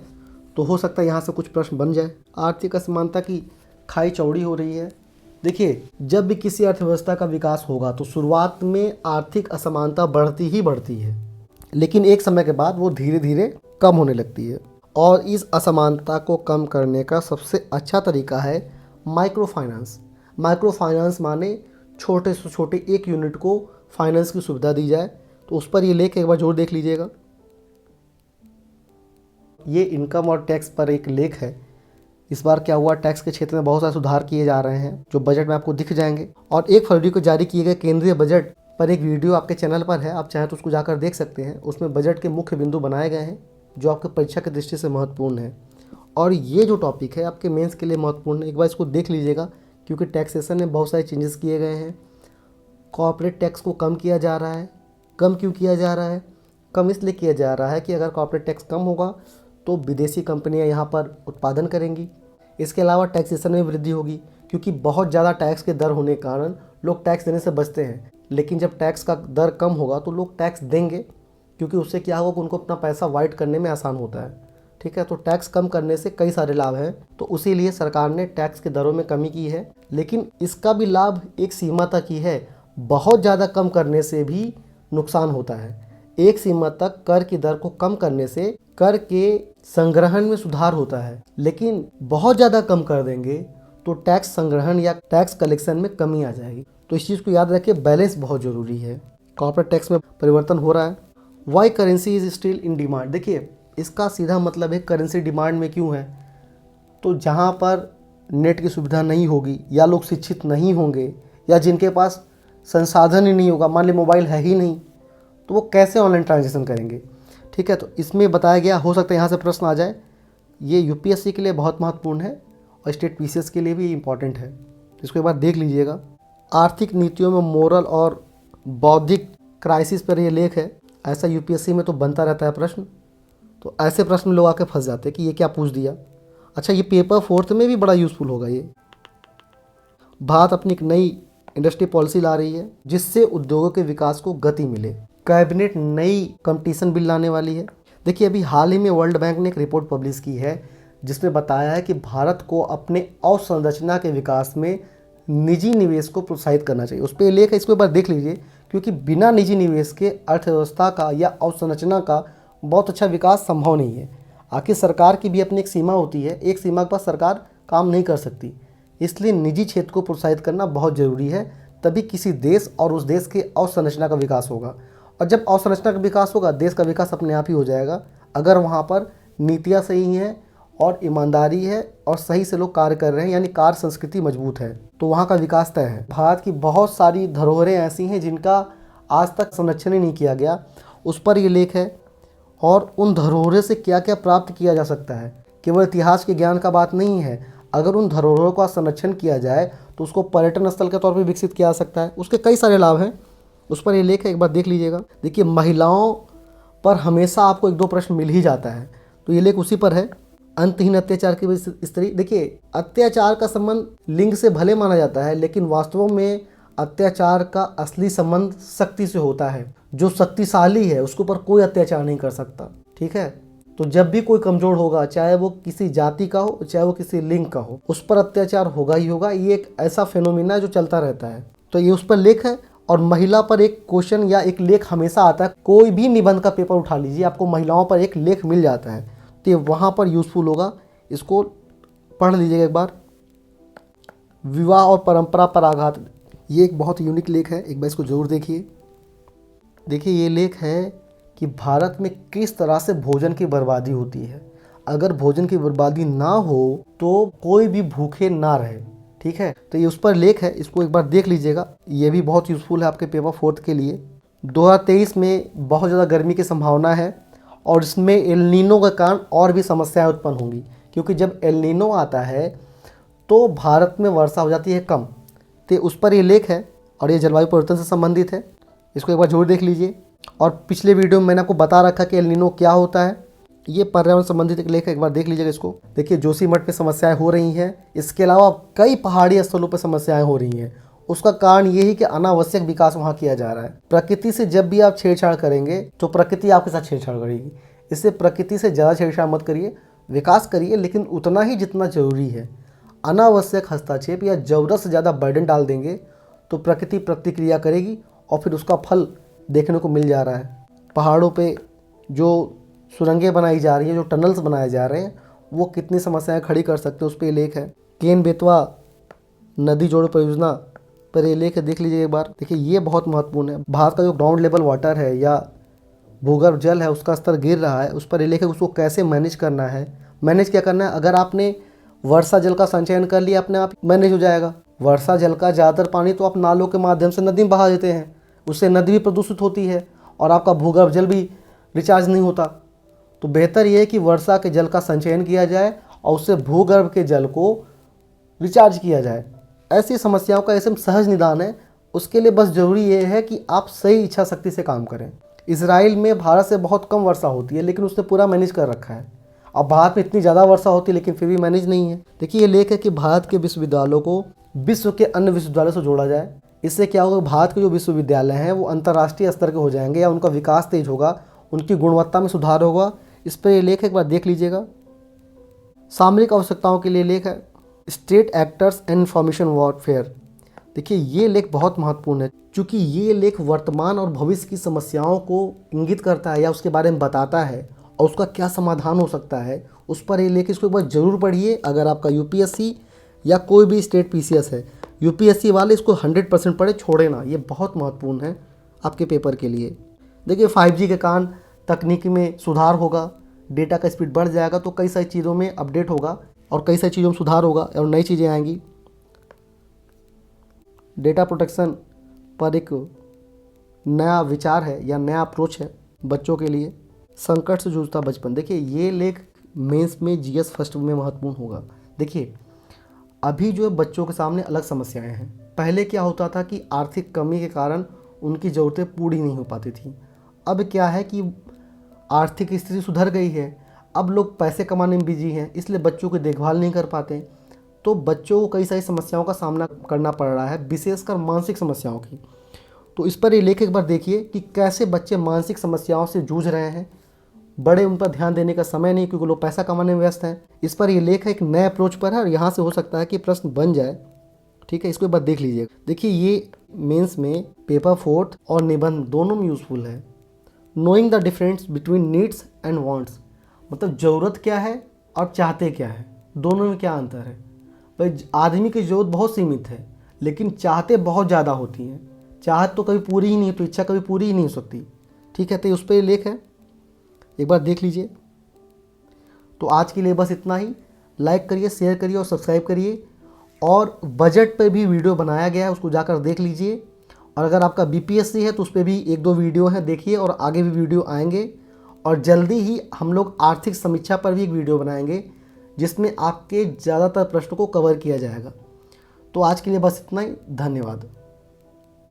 तो हो सकता है यहाँ से कुछ प्रश्न बन जाए। आर्थिक असमानता की खाई चौड़ी हो रही है। देखिए, जब भी किसी अर्थव्यवस्था का विकास होगा तो शुरुआत में आर्थिक असमानता बढ़ती ही बढ़ती है, लेकिन एक समय के बाद वो धीरे धीरे कम होने लगती है। और इस असमानता को कम करने का सबसे अच्छा तरीका है माइक्रो फाइनेंस। माइक्रो फाइनेंस माने छोटे से छोटे एक यूनिट को फाइनेंस की सुविधा दी जाए। तो उस पर ये लेख एक बार जोर देख लीजिएगा। ये इनकम और टैक्स पर एक लेख है। इस बार क्या हुआ, टैक्स के क्षेत्र में बहुत सारे सुधार किए जा रहे हैं जो बजट में आपको दिख जाएंगे। और 1 फरवरी को जारी किए गए केंद्रीय बजट पर एक वीडियो आपके चैनल पर है, आप चाहें तो उसको जाकर देख सकते हैं। उसमें बजट के मुख्य बिंदु बनाए गए हैं जो आपके परीक्षा की दृष्टि से महत्वपूर्ण है। और ये जो टॉपिक है आपके मेंस के लिए महत्वपूर्ण है, एक बार इसको देख लीजिएगा, क्योंकि टैक्सेशन में बहुत सारे चेंजेस किए गए हैं। कॉर्पोरेट टैक्स को कम किया जा रहा है। कम क्यों किया जा रहा है? कम इसलिए किया जा रहा है कि अगर कॉर्पोरेट टैक्स कम होगा तो विदेशी कंपनियां यहाँ पर उत्पादन करेंगी। इसके अलावा टैक्सेशन में वृद्धि होगी, क्योंकि बहुत ज़्यादा टैक्स के दर होने के कारण लोग टैक्स देने से बचते हैं। लेकिन जब टैक्स का दर कम होगा तो लोग टैक्स देंगे, क्योंकि उससे क्या होगा कि उनको अपना पैसा वाइट करने में आसान होता है। ठीक है, तो टैक्स कम करने से कई सारे लाभ हैं, तो उसी लिए सरकार ने टैक्स के दरों में कमी की है। लेकिन इसका भी लाभ एक सीमा तक ही है, बहुत ज़्यादा कम करने से भी नुकसान होता है। एक सीमा तक कर की दर को कम करने से कर के संग्रहण में सुधार होता है, लेकिन बहुत ज़्यादा कम कर देंगे तो टैक्स संग्रहण या टैक्स कलेक्शन में कमी आ जाएगी। तो इस चीज़ को याद रखिए, बैलेंस बहुत ज़रूरी है। कॉर्पोरेट टैक्स में परिवर्तन हो रहा है। Why currency is still in demand, देखिए इसका सीधा मतलब है करेंसी डिमांड में क्यों है। तो जहाँ पर नेट की सुविधा नहीं होगी, या लोग शिक्षित नहीं होंगे, या जिनके पास संसाधन ही नहीं होगा, मान ली मोबाइल है ही नहीं, तो वो कैसे ऑनलाइन ट्रांजेक्शन करेंगे। ठीक है, तो इसमें बताया गया, हो सकता है यहाँ से प्रश्न आ जाए। ये यूपीएससी के लिए बहुत महत्वपूर्ण है और स्टेट पीसीएस के लिए भी इम्पॉर्टेंट है, इसको एक बार देख लीजिएगा। आर्थिक नीतियों में मोरल और बौद्धिक क्राइसिस पर ये लेख है। ऐसा यूपीएससी में तो बनता रहता है प्रश्न, तो ऐसे प्रश्न लोग आके फंस जाते हैं कि ये क्या पूछ दिया। अच्छा, ये पेपर 4 में भी बड़ा यूज़फुल होगा। ये भारत अपनी एक नई इंडस्ट्री पॉलिसी ला रही है जिससे उद्योगों के विकास को गति मिले। कैबिनेट नई कंपटीशन बिल लाने वाली है। देखिए, अभी हाल ही में वर्ल्ड बैंक ने एक रिपोर्ट पब्लिश की है जिसमें बताया है कि भारत को अपने अवसंरचना के विकास में निजी निवेश को प्रोत्साहित करना चाहिए। उस पर लेख है, इसको एक बार देख लीजिए, क्योंकि बिना निजी निवेश के अर्थव्यवस्था का या अवसंरचना का बहुत अच्छा विकास संभव नहीं है। आखिर सरकार की भी अपनी एक सीमा होती है, एक सीमा के पास सरकार काम नहीं कर सकती, इसलिए निजी क्षेत्र को प्रोत्साहित करना बहुत ज़रूरी है। तभी किसी देश और उस देश के अवसंरचना का विकास होगा, और जब अवसंरचना का विकास होगा देश का विकास अपने आप ही हो जाएगा, अगर वहाँ पर नीतियाँ सही हैं और ईमानदारी है और सही से लोग कार्य कर रहे हैं, यानी कार्य संस्कृति मजबूत है, तो वहाँ का विकास तय है। भारत की बहुत सारी धरोहरें ऐसी हैं जिनका आज तक संरक्षण ही नहीं किया गया, उस पर ये लेख है। और उन धरोहरों से क्या क्या प्राप्त किया जा सकता है, केवल इतिहास के ज्ञान का बात नहीं है। अगर उन धरोहरों का संरक्षण किया जाए तो उसको पर्यटन स्थल के तौर पर विकसित किया जा सकता है, उसके कई सारे लाभ हैं। उस पर ये लेख है, एक बार देख लीजिएगा। देखिए, महिलाओं पर हमेशा आपको 1-2 प्रश्न मिल ही जाता है, तो ये लेख उसी पर है। अंतहीन अत्याचार की वजह से स्त्री, देखिए अत्याचार का संबंध लिंग से भले माना जाता है, लेकिन वास्तव में अत्याचार का असली संबंध शक्ति से होता है। जो शक्तिशाली है उसके ऊपर कोई अत्याचार नहीं कर सकता। ठीक है, तो जब भी कोई कमजोर होगा, चाहे वो किसी जाति का हो चाहे वो किसी लिंग का हो, उस पर अत्याचार होगा ही होगा। ये एक ऐसा फेनोमिना है जो चलता रहता है, तो ये उस पर लेख है। और महिला पर एक क्वेश्चन या एक लेख हमेशा आता है, कोई भी निबंध का पेपर उठा लीजिए, आपको महिलाओं पर एक लेख मिल जाता है, तो ये वहाँ पर यूज़फुल होगा, इसको पढ़ लीजिएगा एक बार। विवाह और परंपरा पर आघात, ये एक बहुत यूनिक लेख है, एक बार इसको जरूर देखिए। देखिए, ये लेख है कि भारत में किस तरह से भोजन की बर्बादी होती है। अगर भोजन की बर्बादी ना हो तो कोई भी भूखे ना रहे। ठीक है, तो ये उस पर लेख है, इसको एक बार देख लीजिएगा, ये भी बहुत यूज़फुल है आपके पेपर 4 के लिए। 2023 में बहुत ज़्यादा गर्मी की संभावना है और इसमें एल नीनो के कारण और भी समस्याएं उत्पन्न होंगी, क्योंकि जब एल नीनो आता है तो भारत में वर्षा हो जाती है कम। तो उस पर ये लेख है और ये जलवायु परिवर्तन से संबंधित है, इसको एक बार जरूर देख लीजिए। और पिछले वीडियो में मैंने आपको बता रखा कि एल नीनो क्या होता है, ये पर्यावरण संबंधित एक लेख है, एक बार देख लीजिएगा इसको। देखिए, जोशीमठ पे समस्याएं हो रही हैं, इसके अलावा कई पहाड़ी स्थलों पर समस्याएं हो रही हैं। उसका कारण ये ही कि अनावश्यक विकास वहाँ किया जा रहा है। प्रकृति से जब भी आप छेड़छाड़ करेंगे तो प्रकृति आपके साथ छेड़छाड़ करेगी, इससे प्रकृति से ज़्यादा छेड़छाड़ मत करिए, विकास करिए लेकिन उतना ही जितना जरूरी है। अनावश्यक हस्तक्षेप या ज़रूरत से ज़्यादा बर्डन डाल देंगे तो प्रकृति प्रतिक्रिया करेगी और फिर उसका फल देखने को मिल जा रहा है। पहाड़ों पे जो सुरंगें बनाई जा रही हैं, जो टनल्स बनाए जा रहे हैं, वो कितनी समस्याएं खड़ी कर सकते हैं, उस पर ये लेख है। केन बेतवा नदी जोड़ो परियोजना पर ये लेख है, देख लीजिए एक बार। देखिए, ये बहुत महत्वपूर्ण है। भारत का जो ग्राउंड लेवल वाटर है या भूगर्भ जल है, उसका स्तर गिर रहा है, उस पर ये लेख है, उसको कैसे मैनेज करना है। मैनेज क्या करना है, अगर आपने वर्षा जल का संचयन कर लिया, अपने आप मैनेज हो जाएगा। वर्षा जल का ज़्यादातर पानी तो आप नालों के माध्यम से नदी में बहा देते हैं, उससे नदी भी प्रदूषित होती है और आपका भूगर्भ जल भी रिचार्ज नहीं होता। तो बेहतर ये है कि वर्षा के जल का संचयन किया जाए और उससे भूगर्भ के जल को रिचार्ज किया जाए। ऐसी समस्याओं का ऐसे सहज निदान है, उसके लिए बस ज़रूरी ये है कि आप सही इच्छा शक्ति से काम करें। इजराइल में भारत से बहुत कम वर्षा होती है लेकिन उसने पूरा मैनेज कर रखा है। अब भारत में इतनी ज़्यादा वर्षा होती है लेकिन फिर भी मैनेज नहीं है। देखिए, ये लेख है कि भारत के विश्वविद्यालयों को विश्व के अन्य विश्वविद्यालयों से जोड़ा जाए। इससे क्या होगा, भारत के जो विश्वविद्यालय हैं वो अंतर्राष्ट्रीय स्तर के हो जाएंगे या उनका विकास तेज होगा, उनकी गुणवत्ता में सुधार होगा। इस पर ये लेख एक बार देख लीजिएगा। सामरिक आवश्यकताओं के लिए लेख है, state actors and information warfare. देखिए ये लेख बहुत महत्वपूर्ण है, क्योंकि ये लेख वर्तमान और भविष्य की समस्याओं को इंगित करता है या उसके बारे में बताता है और उसका क्या समाधान हो सकता है, उस पर ये लेख। इसको एक बार जरूर पढ़िए। अगर आपका यूपीएससी या कोई भी स्टेट पीसीएस है, यूपीएससी वाले इसको 100% पढ़े, छोड़े ना, ये बहुत महत्वपूर्ण है आपके पेपर के लिए। देखिए 5G के कारण तकनीकी में सुधार होगा, डेटा का स्पीड बढ़ जाएगा, तो कई सारी चीज़ों में अपडेट होगा और कई सारी चीज़ों में सुधार होगा और नई चीज़ें आएंगी। डेटा प्रोटेक्शन पर एक नया विचार है या नया अप्रोच है बच्चों के लिए। संकट से जूझता बचपन, देखिए ये लेख मेंस में जीएस फर्स्ट में महत्वपूर्ण होगा। देखिए अभी जो है बच्चों के सामने अलग समस्याएं हैं। पहले क्या होता था कि आर्थिक कमी के कारण उनकी ज़रूरतें पूरी नहीं हो पाती थी। अब क्या है कि आर्थिक स्थिति सुधर गई है, अब लोग पैसे कमाने में बिजी हैं, इसलिए बच्चों की देखभाल नहीं कर पाते, तो बच्चों को कई सारी समस्याओं का सामना करना पड़ रहा है, विशेषकर मानसिक समस्याओं की। तो इस पर ये लेख एक बार देखिए कि कैसे बच्चे मानसिक समस्याओं से जूझ रहे हैं। बड़े उन पर ध्यान देने का समय नहीं, क्योंकि लोग पैसा कमाने में व्यस्त हैं। इस पर ये लेख एक नए अप्रोच पर है और यहाँ से हो सकता है कि प्रश्न बन जाए। ठीक है, इसको एक बार देख लीजिए। देखिए ये मेंस में पेपर 4 और निबंध दोनों में यूज़फुल है। Knowing the difference between needs and wants, मतलब ज़रूरत क्या है और चाहते क्या है, दोनों में क्या अंतर है। भाई आदमी की ज़रूरत बहुत सीमित है, लेकिन चाहते बहुत ज़्यादा होती हैं। चाहत तो कभी पूरी ही नहीं, तो इच्छा कभी पूरी ही नहीं हो सकती। ठीक है, तो उस पर ये लेख है, एक बार देख लीजिए। तो आज के लिए बस इतना ही। लाइक करिए, शेयर करिए और सब्सक्राइब करिए। और बजट पे भी वीडियो बनाया गया है, उसको जाकर देख लीजिए। और अगर आपका बीपीएससी है तो उस पर भी 1-2 वीडियो हैं, देखिए। और आगे भी वीडियो आएंगे और जल्दी ही हम लोग आर्थिक समीक्षा पर भी एक वीडियो बनाएंगे, जिसमें आपके ज़्यादातर प्रश्नों को कवर किया जाएगा। तो आज के लिए बस इतना ही। धन्यवाद।